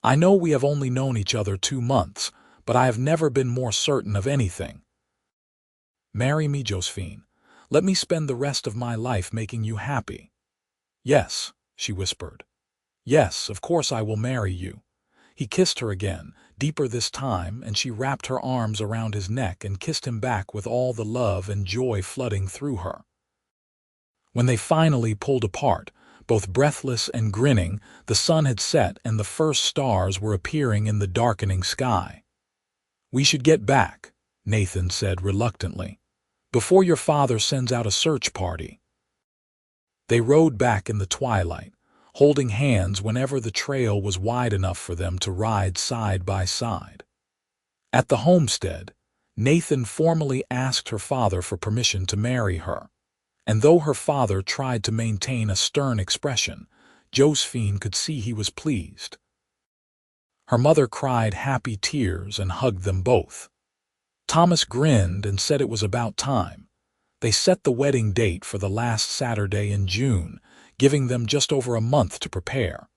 Speaker 1: "I know we have only known each other 2 months, but I have never been more certain of anything. Marry me, Josephine. Let me spend the rest of my life making you happy." "Yes," she whispered. "Yes, of course I will marry you." He kissed her again, deeper this time, and she wrapped her arms around his neck and kissed him back with all the love and joy flooding through her. When they finally pulled apart, both breathless and grinning, the sun had set and the first stars were appearing in the darkening sky. "We should get back," Nathan said reluctantly, "before your father sends out a search party." They rode back in the twilight, holding hands whenever the trail was wide enough for them to ride side by side. At the homestead, Nathan formally asked her father for permission to marry her, and though her father tried to maintain a stern expression, Josephine could see he was pleased. Her mother cried happy tears and hugged them both. Thomas grinned and said it was about time. They set the wedding date for the last Saturday in June, giving them just over a month to prepare.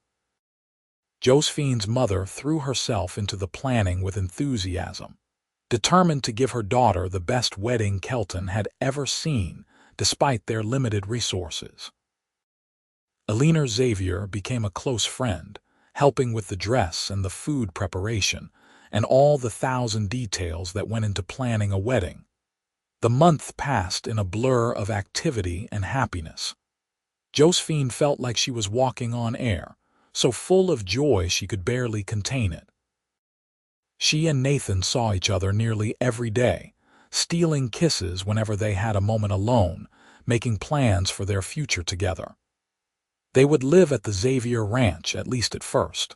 Speaker 1: Josephine's mother threw herself into the planning with enthusiasm, determined to give her daughter the best wedding Kelton had ever seen, despite their limited resources. Xavier became a close friend, helping with the dress and the food preparation, and all the 1,000 details that went into planning a wedding. The month passed in a blur of activity and happiness. Josephine felt like she was walking on air, so full of joy she could barely contain it. She and Nathan saw each other nearly every day, stealing kisses whenever they had a moment alone, making plans for their future together. They would live at the Xavier ranch, at least at first.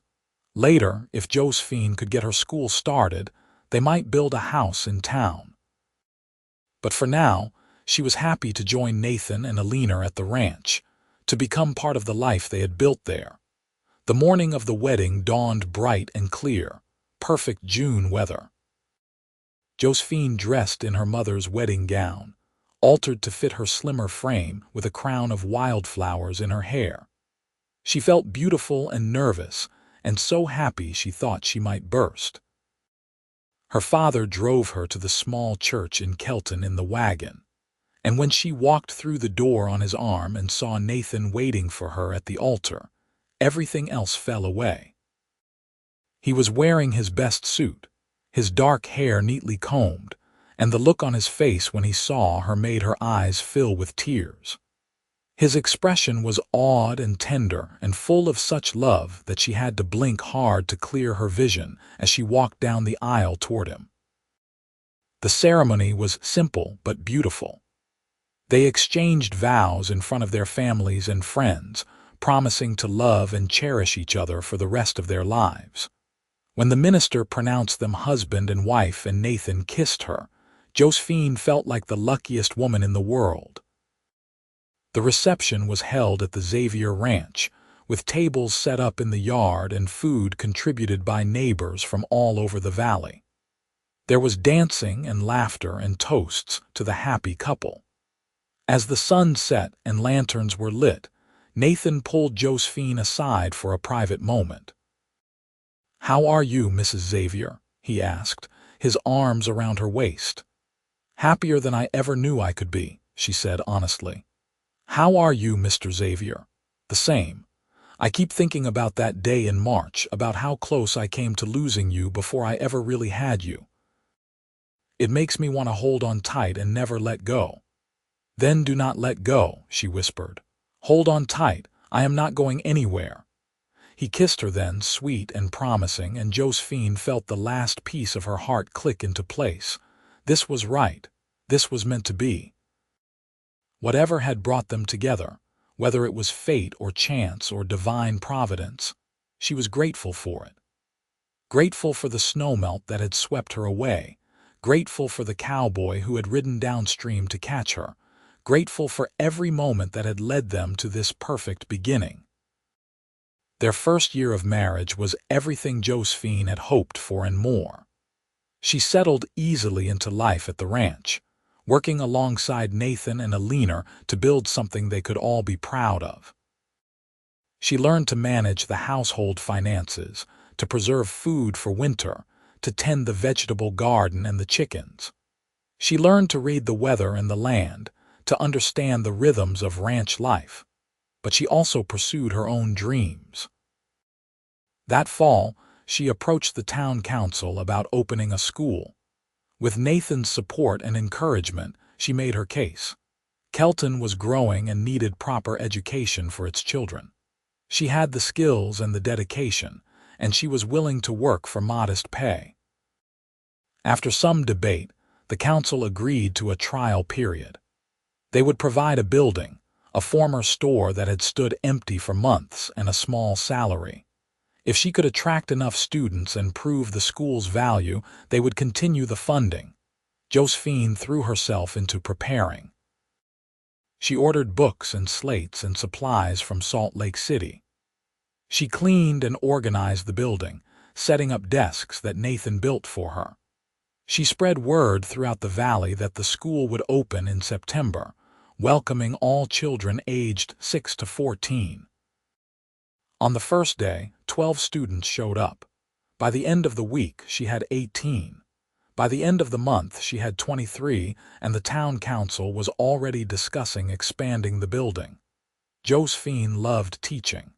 Speaker 1: Later, if Josephine could get her school started, they might build a house in town. But for now, she was happy to join Nathan and Alina at the ranch, to become part of the life they had built there. The morning of the wedding dawned bright and clear, perfect June weather. Josephine dressed in her mother's wedding gown, altered to fit her slimmer frame with a crown of wildflowers in her hair. She felt beautiful and nervous, and so happy she thought she might burst. Her father drove her to the small church in Kelton in the wagon, And when she walked through the door on his arm and saw Nathan waiting for her at the altar, everything else fell away. He was wearing his best suit, his dark hair neatly combed, and the look on his face when he saw her made her eyes fill with tears. His expression was awed and tender and full of such love that she had to blink hard to clear her vision as she walked down the aisle toward him. The ceremony was simple but beautiful. They exchanged vows in front of their families and friends, promising to love and cherish each other for the rest of their lives. When the minister pronounced them husband and wife and Nathan kissed her, Josephine felt like the luckiest woman in the world. The reception was held at the Xavier ranch, with tables set up in the yard and food contributed by neighbors from all over the valley. There was dancing and laughter and toasts to the happy couple. As the sun set and lanterns were lit, Nathan pulled Josephine aside for a private moment. "How are you, Mrs. Xavier?" he asked, his arms around her waist. "Happier than I ever knew I could be," she said honestly. "How are you, Mr. Xavier?" "The same. I keep thinking about that day in March, about how close I came to losing you before I ever really had you. It makes me want to hold on tight and never let go." "Then do not let go," she whispered. "Hold on tight. I am not going anywhere." He kissed her then, sweet and promising, and Josephine felt the last piece of her heart click into place. This was right. This was meant to be. Whatever had brought them together, whether it was fate or chance or divine providence, she was grateful for it. Grateful for the snowmelt that had swept her away, grateful for the cowboy who had ridden downstream to catch her, grateful for every moment that had led them to this perfect beginning. Their first year of marriage was everything Josephine had hoped for and more. She settled easily into life at the ranch, working alongside Nathan and Alina to build something they could all be proud of. She learned to manage the household finances, to preserve food for winter, to tend the vegetable garden and the chickens. She learned to read the weather and the land, to understand the rhythms of ranch life, but she also pursued her own dreams. That fall, she approached the town council about opening a school. With Nathan's support and encouragement, she made her case. Kelton was growing and needed proper education for its children. She had the skills and the dedication, and she was willing to work for modest pay. After some debate, the council agreed to a trial period. They would provide a building, a former store that had stood empty for months, and a small salary. If she could attract enough students and prove the school's value, they would continue the funding. Josephine threw herself into preparing. She ordered books and slates and supplies from Salt Lake City. She cleaned and organized the building, setting up desks that Nathan built for her. She spread word throughout the valley that the school would open in September, welcoming all children aged 6 to 14. On the first day, 12 students showed up. By the end of the week, she had 18. By the end of the month, she had 23, and the town council was already discussing expanding the building. Josephine loved teaching.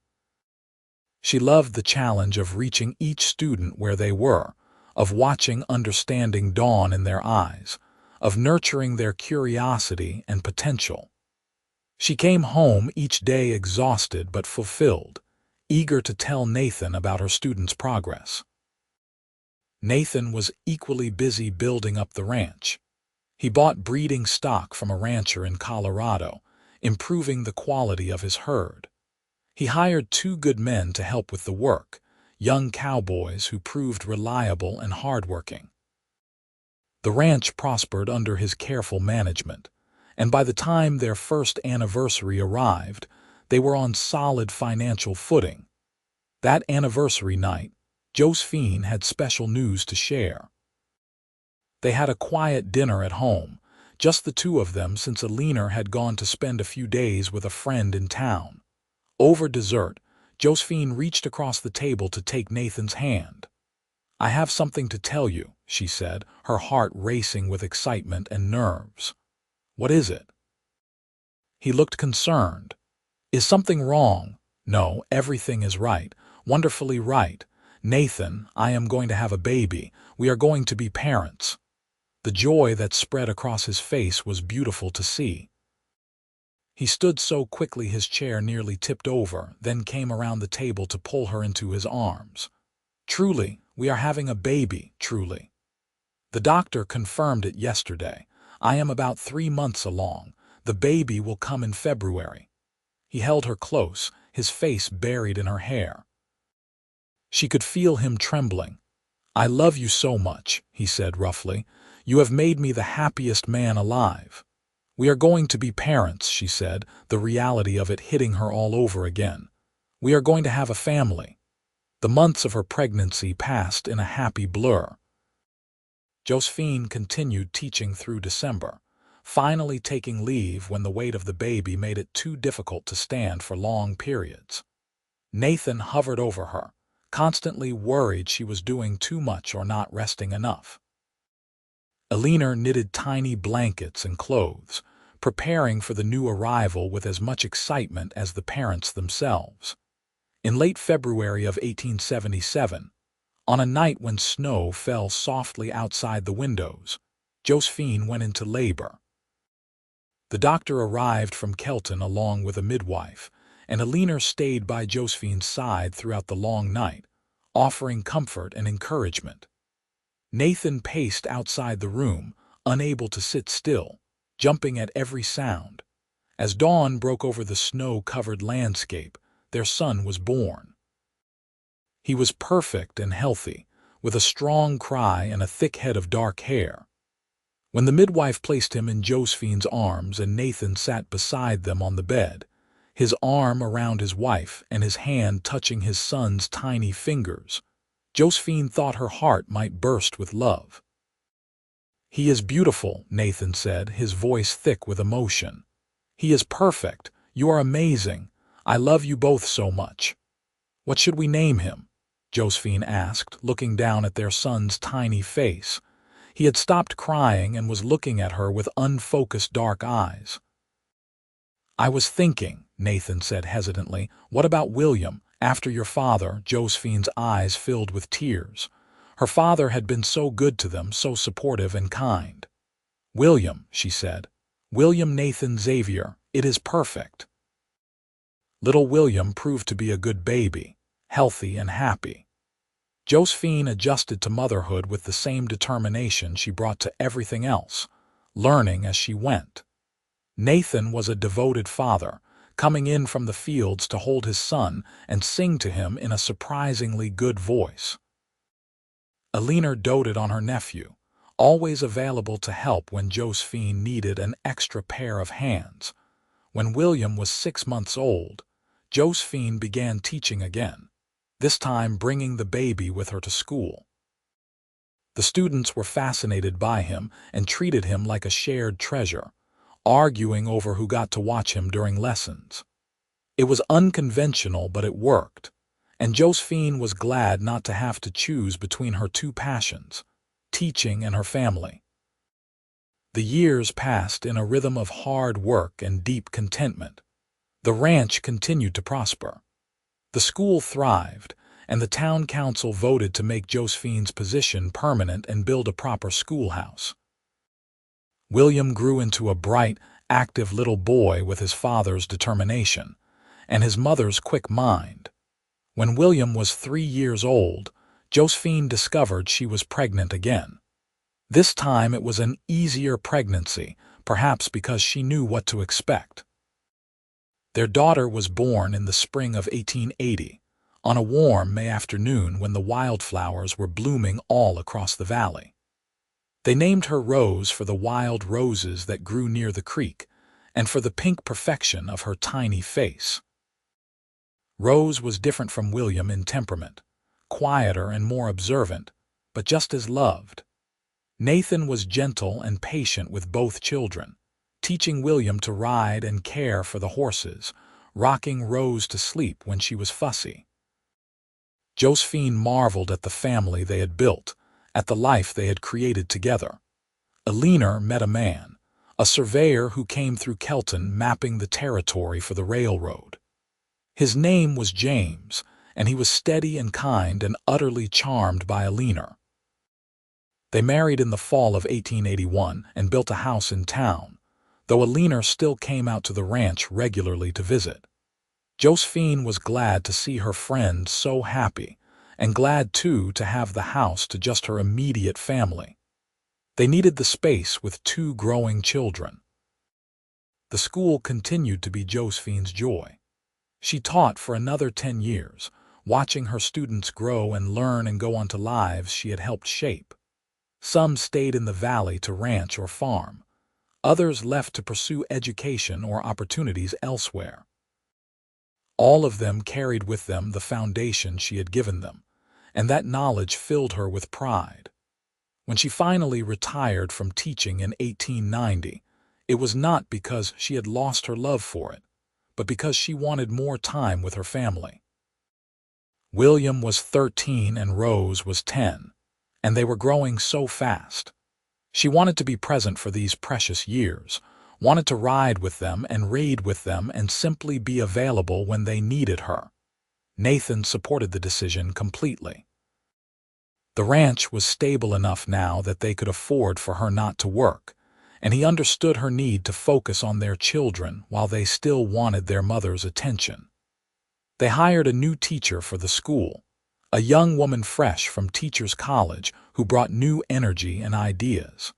Speaker 1: She loved the challenge of reaching each student where they were, of watching understanding dawn in their eyes, of nurturing their curiosity and potential. She came home each day exhausted but fulfilled, eager to tell Nathan about her students' progress. Nathan was equally busy building up the ranch. He bought breeding stock from a rancher in Colorado, improving the quality of his herd. He hired 2 good men to help with the work, young cowboys who proved reliable and hardworking. The ranch prospered under his careful management, and by the time their first anniversary arrived, they were on solid financial footing. That anniversary night, Josephine had special news to share. They had a quiet dinner at home, just the 2 of them since Alina had gone to spend a few days with a friend in town. Over dessert, Josephine reached across the table to take Nathan's hand. "I have something to tell you," she said, her heart racing with excitement and nerves. "What is it?" He looked concerned. "Is something wrong?" "No, everything is right. Wonderfully right. Nathan, I am going to have a baby. We are going to be parents." The joy that spread across his face was beautiful to see. He stood so quickly his chair nearly tipped over, then came around the table to pull her into his arms. "Truly, we are having a baby, truly. The doctor confirmed it yesterday. I am about 3 months along. The baby will come in February." He held her close, his face buried in her hair. She could feel him trembling. "I love you so much," he said roughly. "You have made me the happiest man alive." "We are going to be parents," she said, the reality of it hitting her all over again. "We are going to have a family." The months of her pregnancy passed in a happy blur. Josephine continued teaching through December, finally taking leave when the weight of the baby made it too difficult to stand for long periods. Nathan hovered over her, constantly worried she was doing too much or not resting enough. Alina knitted tiny blankets and clothes, preparing for the new arrival with as much excitement as the parents themselves. In late February of 1877, on a night when snow fell softly outside the windows, Josephine went into labor. The doctor arrived from Kelton along with a midwife, and Alina stayed by Josephine's side throughout the long night, offering comfort and encouragement. Nathan paced outside the room, unable to sit still, jumping at every sound. As dawn broke over the snow-covered landscape, their son was born. He was perfect and healthy, with a strong cry and a thick head of dark hair. When the midwife placed him in Josephine's arms and Nathan sat beside them on the bed, his arm around his wife and his hand touching his son's tiny fingers, Josephine thought her heart might burst with love. "He is beautiful," Nathan said, his voice thick with emotion. "He is perfect. You are amazing. I love you both so much." "What should we name him?" Josephine asked, looking down at their son's tiny face. He had stopped crying and was looking at her with unfocused dark eyes. "I was thinking," Nathan said hesitantly, "what about William, after your father?" Josephine's eyes filled with tears. Her father had been so good to them, so supportive and kind. "William," she said. "William Nathan Xavier, it is perfect." Little William proved to be a good baby, healthy and happy. Josephine adjusted to motherhood with the same determination she brought to everything else, learning as she went. Nathan was a devoted father, coming in from the fields to hold his son and sing to him in a surprisingly good voice. Alina doted on her nephew, always available to help when Josephine needed an extra pair of hands. When William was 6 months old, Josephine began teaching again, this time bringing the baby with her to school. The students were fascinated by him and treated him like a shared treasure, arguing over who got to watch him during lessons. It was unconventional, but it worked, and Josephine was glad not to have to choose between her two passions, teaching and her family. The years passed in a rhythm of hard work and deep contentment. The ranch continued to prosper. The school thrived, and the town council voted to make Josephine's position permanent and build a proper schoolhouse. William grew into a bright, active little boy with his father's determination and his mother's quick mind. When William was 3 years old, Josephine discovered she was pregnant again. This time it was an easier pregnancy, perhaps because she knew what to expect. Their daughter was born in the spring of 1880, on a warm May afternoon when the wildflowers were blooming all across the valley. They named her Rose for the wild roses that grew near the creek, and for the pink perfection of her tiny face. Rose was different from William in temperament, quieter and more observant, but just as loved. Nathan was gentle and patient with both children, teaching William to ride and care for the horses, rocking Rose to sleep when she was fussy. Josephine marveled at the family they had built, at the life they had created together. Alina met a man, a surveyor who came through Kelton mapping the territory for the railroad. His name was James, and he was steady and kind and utterly charmed by Alina. They married in the fall of 1881 and built a house in town, though Alina still came out to the ranch regularly to visit. Josephine was glad to see her friend so happy, and glad, too, to have the house to just her immediate family. They needed the space with 2 growing children. The school continued to be Josephine's joy. She taught for another 10 years, watching her students grow and learn and go on to lives she had helped shape. Some stayed in the valley to ranch or farm. Others left to pursue education or opportunities elsewhere. All of them carried with them the foundation she had given them, and that knowledge filled her with pride. When she finally retired from teaching in 1890, it was not because she had lost her love for it, but because she wanted more time with her family. William was 13 and Rose was 10, and they were growing so fast. She wanted to be present for these precious years, wanted to ride with them and raid with them and simply be available when they needed her. Nathan supported the decision completely. The ranch was stable enough now that they could afford for her not to work, and he understood her need to focus on their children while they still wanted their mother's attention. They hired a new teacher for the school, a young woman fresh from teachers' college who brought new energy and ideas.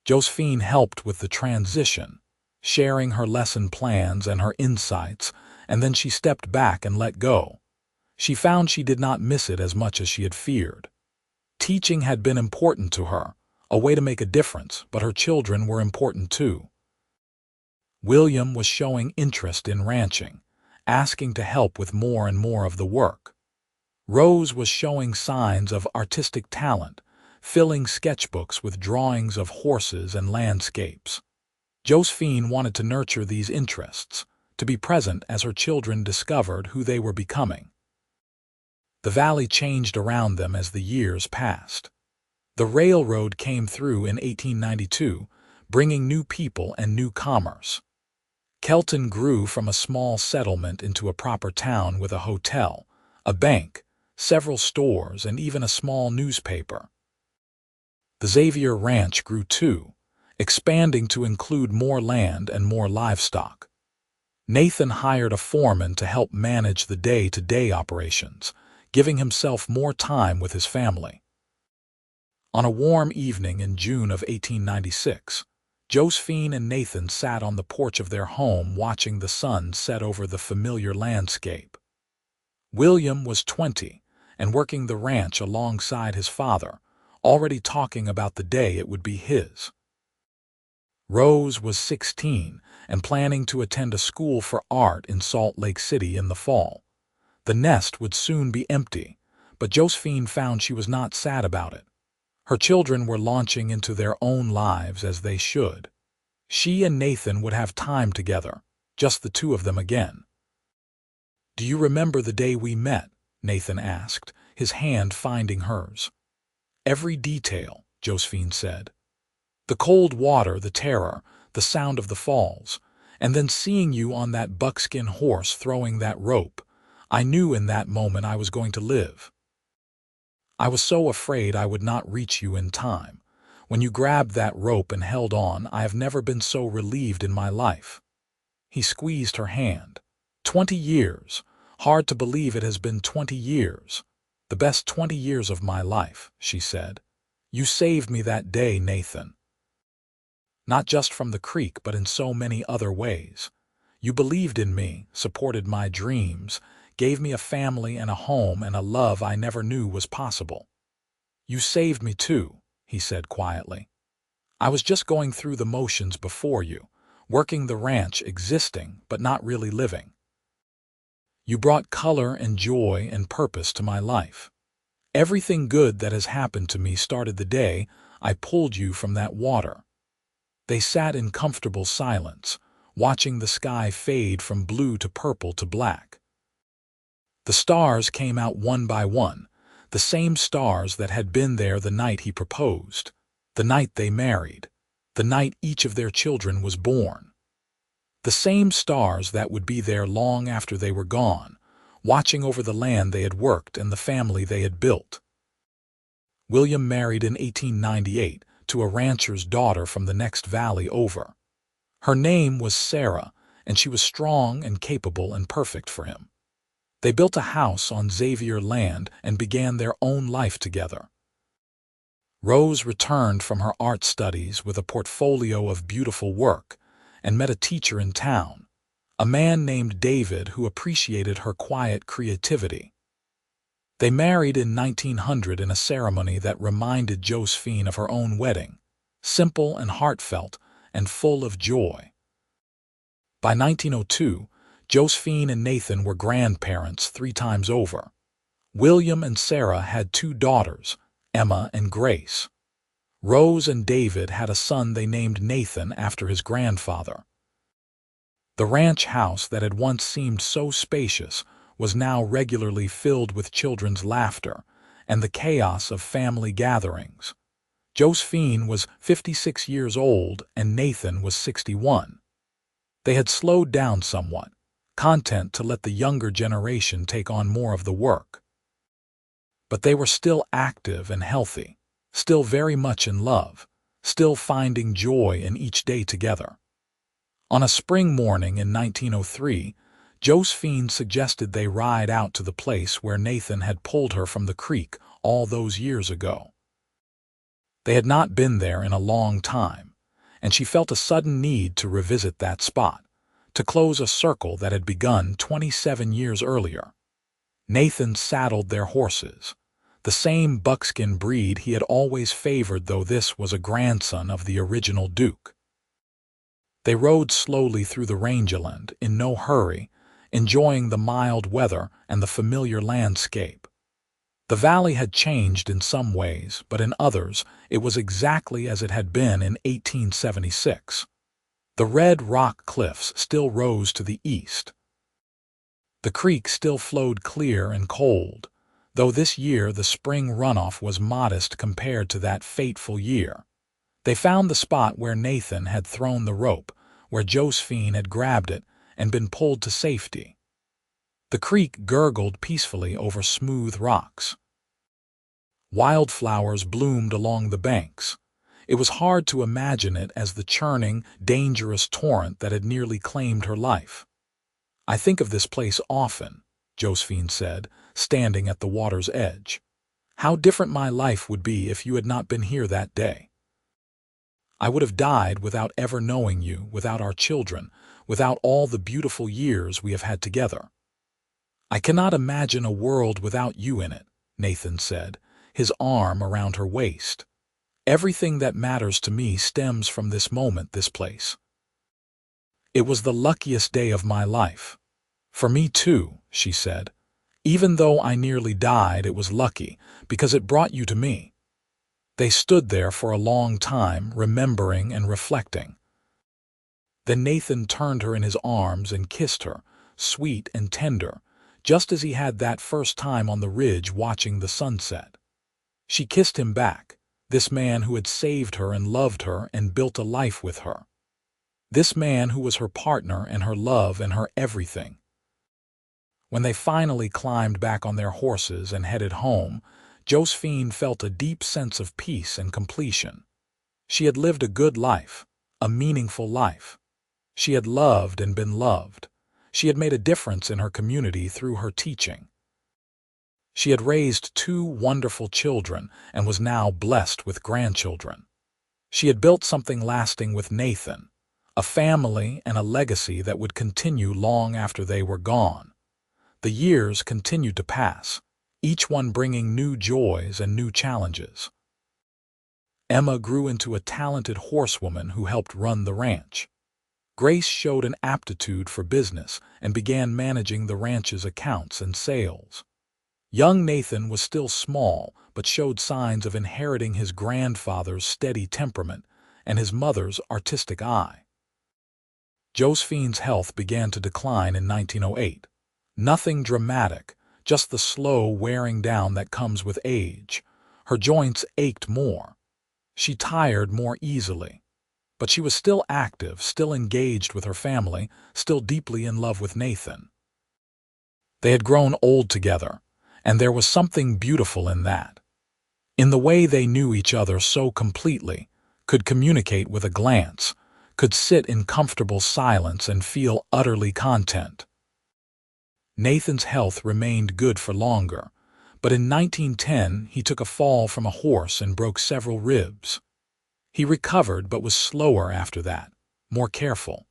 Speaker 1: Josephine helped with the transition, sharing her lesson plans and her insights, and then she stepped back and let go. She found she did not miss it as much as she had feared. Teaching had been important to her, a way to make a difference, but her children were important too. William was showing interest in ranching, asking to help with more and more of the work. Rose was showing signs of artistic talent, filling sketchbooks with drawings of horses and landscapes. Josephine wanted to nurture these interests, to be present as her children discovered who they were becoming. The valley changed around them as the years passed. The railroad came through in 1892, bringing new people and new commerce. Kelton grew from a small settlement into a proper town with a hotel, a bank, several stores, and even a small newspaper. The Xavier ranch grew too, expanding to include more land and more livestock. Nathan hired a foreman to help manage the day-to-day operations, giving himself more time with his family. On a warm evening in June of 1896, Josephine and Nathan sat on the porch of their home watching the sun set over the familiar landscape. William was 20 and working the ranch alongside his father, already talking about the day it would be his. Rose was 16 and planning to attend a school for art in Salt Lake City in the fall. The nest would soon be empty, but Josephine found she was not sad about it. Her children were launching into their own lives as they should. She and Nathan would have time together, just the 2 of them again. "Do you remember the day we met?" Nathan asked, his hand finding hers. "Every detail," Josephine said. "The cold water, the terror, the sound of the falls, and then seeing you on that buckskin horse throwing that rope. I knew in that moment I was going to live. I was so afraid I would not reach you in time. When you grabbed that rope and held on, I have never been so relieved in my life." He squeezed her hand. 20 years. Hard to believe it has been 20 years. "The best 20 years of my life," she said. "You saved me that day, Nathan. Not just from the creek, but in so many other ways. You believed in me, supported my dreams, gave me a family and a home and a love I never knew was possible. You saved me too," he said quietly. "I was just going through the motions before you, working the ranch, existing, but not really living. You brought color and joy and purpose to my life. Everything good that has happened to me started the day I pulled you from that water." They sat in comfortable silence, watching the sky fade from blue to purple to black. The stars came out one by one, the same stars that had been there the night he proposed, the night they married. the night each of their children was born. The same stars that would be there long after they were gone, watching over the land they had worked and the family they had built. William married in 1898 to a rancher's daughter from the next valley over. Her name was Sarah, and she was strong and capable and perfect for him. They built a house on Xavier land and began their own life together. Rose returned from her art studies with a portfolio of beautiful work and met a teacher in town, a man named David who appreciated her quiet creativity. They married in 1900 in a ceremony that reminded Josephine of her own wedding, simple and heartfelt and full of joy. By 1902, Josephine and Nathan were grandparents 3 times over. William and Sarah had 2 daughters, Emma and Grace. Rose and David had a son they named Nathan after his grandfather. The ranch house that had once seemed so spacious was now regularly filled with children's laughter and the chaos of family gatherings. Josephine was 56 years old and Nathan was 61. They had slowed down somewhat, content to let the younger generation take on more of the work. But they were still active and healthy, still very much in love, still finding joy in each day together. On a spring morning in 1903, Josephine suggested they ride out to the place where Nathan had pulled her from the creek all those years ago. They had not been there in a long time, and she felt a sudden need to revisit that spot, to close a circle that had begun 27 years earlier. Nathan saddled their horses, the same buckskin breed he had always favored, though this was a grandson of the original Duke. They rode slowly through the rangeland, in no hurry, enjoying the mild weather and the familiar landscape. The valley had changed in some ways, but in others it was exactly as it had been in 1876. The red rock cliffs still rose to the east. The creek still flowed clear and cold, though this year the spring runoff was modest compared to that fateful year. They found the spot where Nathan had thrown the rope, where Josephine had grabbed it and been pulled to safety. The creek gurgled peacefully over smooth rocks. Wildflowers bloomed along the banks. It was hard to imagine it as the churning, dangerous torrent that had nearly claimed her life. "I think of this place often," Josephine said, standing at the water's edge. "How different my life would be if you had not been here that day. I would have died without ever knowing you, without our children, without all the beautiful years we have had together." "I cannot imagine a world without you in it," Nathan said, his arm around her waist. "Everything that matters to me stems from this moment, this place." "It was the luckiest day of my life." "For me too," she said. "Even though I nearly died, it was lucky, because it brought you to me." They stood there for a long time, remembering and reflecting. Then Nathan turned her in his arms and kissed her, sweet and tender, just as he had that first time on the ridge watching the sunset. She kissed him back, this man who had saved her and loved her and built a life with her. This man who was her partner and her love and her everything. When they finally climbed back on their horses and headed home, Josephine felt a deep sense of peace and completion. She had lived a good life, a meaningful life. She had loved and been loved. She had made a difference in her community through her teaching. She had raised 2 wonderful children and was now blessed with grandchildren. She had built something lasting with Nathan, a family and a legacy that would continue long after they were gone. The years continued to pass, each one bringing new joys and new challenges. Emma grew into a talented horsewoman who helped run the ranch. Grace showed an aptitude for business and began managing the ranch's accounts and sales. Young Nathan was still small, but showed signs of inheriting his grandfather's steady temperament and his mother's artistic eye. Josephine's health began to decline in 1908. Nothing dramatic, just the slow wearing down that comes with age. Her joints ached more. She tired more easily. But she was still active, still engaged with her family, still deeply in love with Nathan. They had grown old together, and there was something beautiful in that. In the way they knew each other so completely, could communicate with a glance, could sit in comfortable silence and feel utterly content. Nathan's health remained good for longer, but in 1910 he took a fall from a horse and broke several ribs. He recovered but was slower after that, more careful.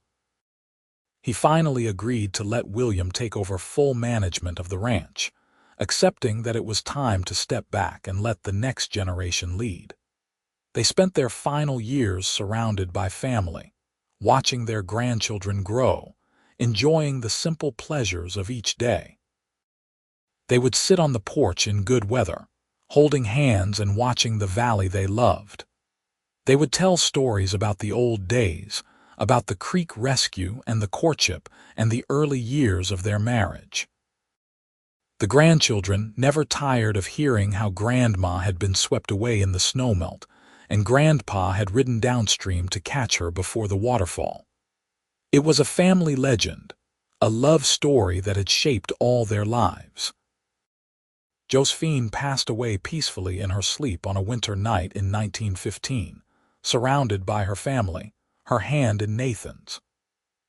Speaker 1: He finally agreed to let William take over full management of the ranch, accepting that it was time to step back and let the next generation lead. They spent their final years surrounded by family, watching their grandchildren grow, enjoying the simple pleasures of each day. They would sit on the porch in good weather, holding hands and watching the valley they loved. They would tell stories about the old days, about the creek rescue and the courtship and the early years of their marriage. The grandchildren never tired of hearing how Grandma had been swept away in the snowmelt, and Grandpa had ridden downstream to catch her before the waterfall. It was a family legend, a love story that had shaped all their lives. Josephine passed away peacefully in her sleep on a winter night in 1915, surrounded by her family, her hand in Nathan's.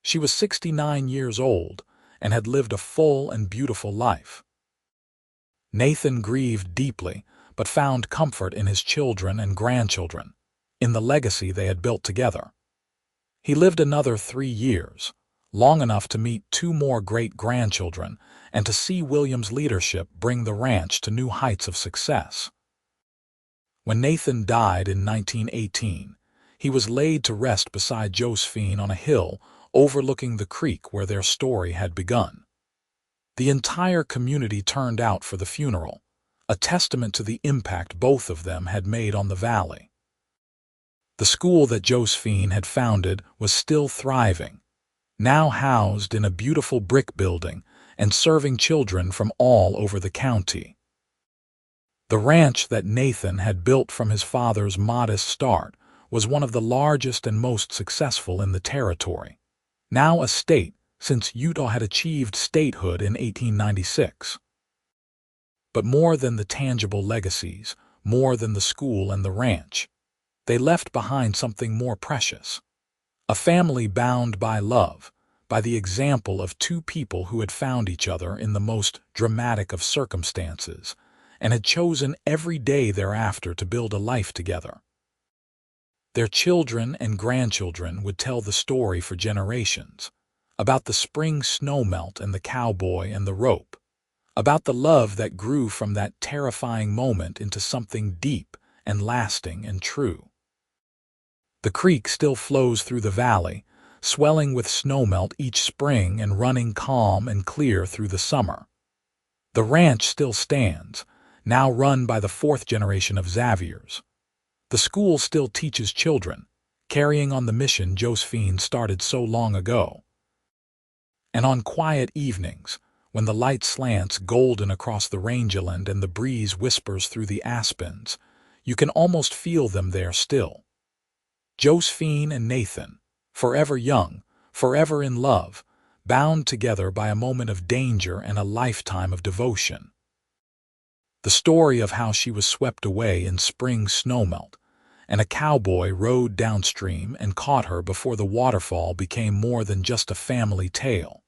Speaker 1: She was 69 years old and had lived a full and beautiful life. Nathan grieved deeply, but found comfort in his children and grandchildren, in the legacy they had built together. He lived another 3 years, long enough to meet 2 more great-grandchildren and to see William's leadership bring the ranch to new heights of success. When Nathan died in 1918, he was laid to rest beside Josephine on a hill overlooking the creek where their story had begun. The entire community turned out for the funeral, a testament to the impact both of them had made on the valley. The school that Josephine had founded was still thriving, now housed in a beautiful brick building and serving children from all over the county. The ranch that Nathan had built from his father's modest start was one of the largest and most successful in the territory, now a state since Utah had achieved statehood in 1896. But more than the tangible legacies, more than the school and the ranch, they left behind something more precious. A family bound by love, by the example of 2 people who had found each other in the most dramatic of circumstances and had chosen every day thereafter to build a life together. Their children and grandchildren would tell the story for generations, about the spring snowmelt and the cowboy and the rope, about the love that grew from that terrifying moment into something deep and lasting and true. The creek still flows through the valley, swelling with snowmelt each spring and running calm and clear through the summer. The ranch still stands, now run by the 4th generation of Xaviers. The school still teaches children, carrying on the mission Josephine started so long ago. And on quiet evenings, when the light slants golden across the rangeland and the breeze whispers through the aspens, you can almost feel them there still. Josephine and Nathan, forever young, forever in love, bound together by a moment of danger and a lifetime of devotion. The story of how she was swept away in spring snowmelt, and a cowboy rode downstream and caught her before the waterfall became more than just a family tale.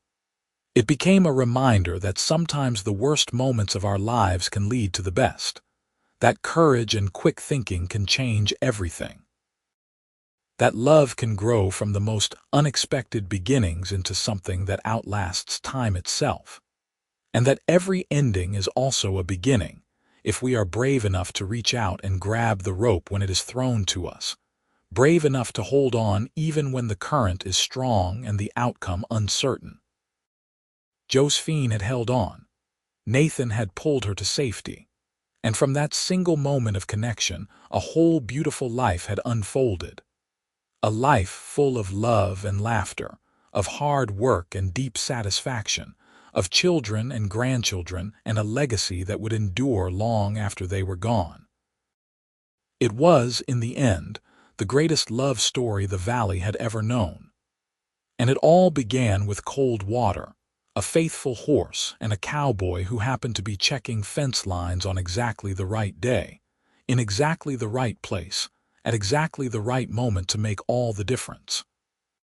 Speaker 1: It became a reminder that sometimes the worst moments of our lives can lead to the best, that courage and quick thinking can change everything, that love can grow from the most unexpected beginnings into something that outlasts time itself, and that every ending is also a beginning, if we are brave enough to reach out and grab the rope when it is thrown to us, brave enough to hold on even when the current is strong and the outcome uncertain. Josephine had held on. Nathan had pulled her to safety. And from that single moment of connection, a whole beautiful life had unfolded. A life full of love and laughter, of hard work and deep satisfaction, of children and grandchildren, and a legacy that would endure long after they were gone. It was, in the end, the greatest love story the valley had ever known. And it all began with cold water, a faithful horse, and a cowboy who happened to be checking fence lines on exactly the right day, in exactly the right place, at exactly the right moment to make all the difference.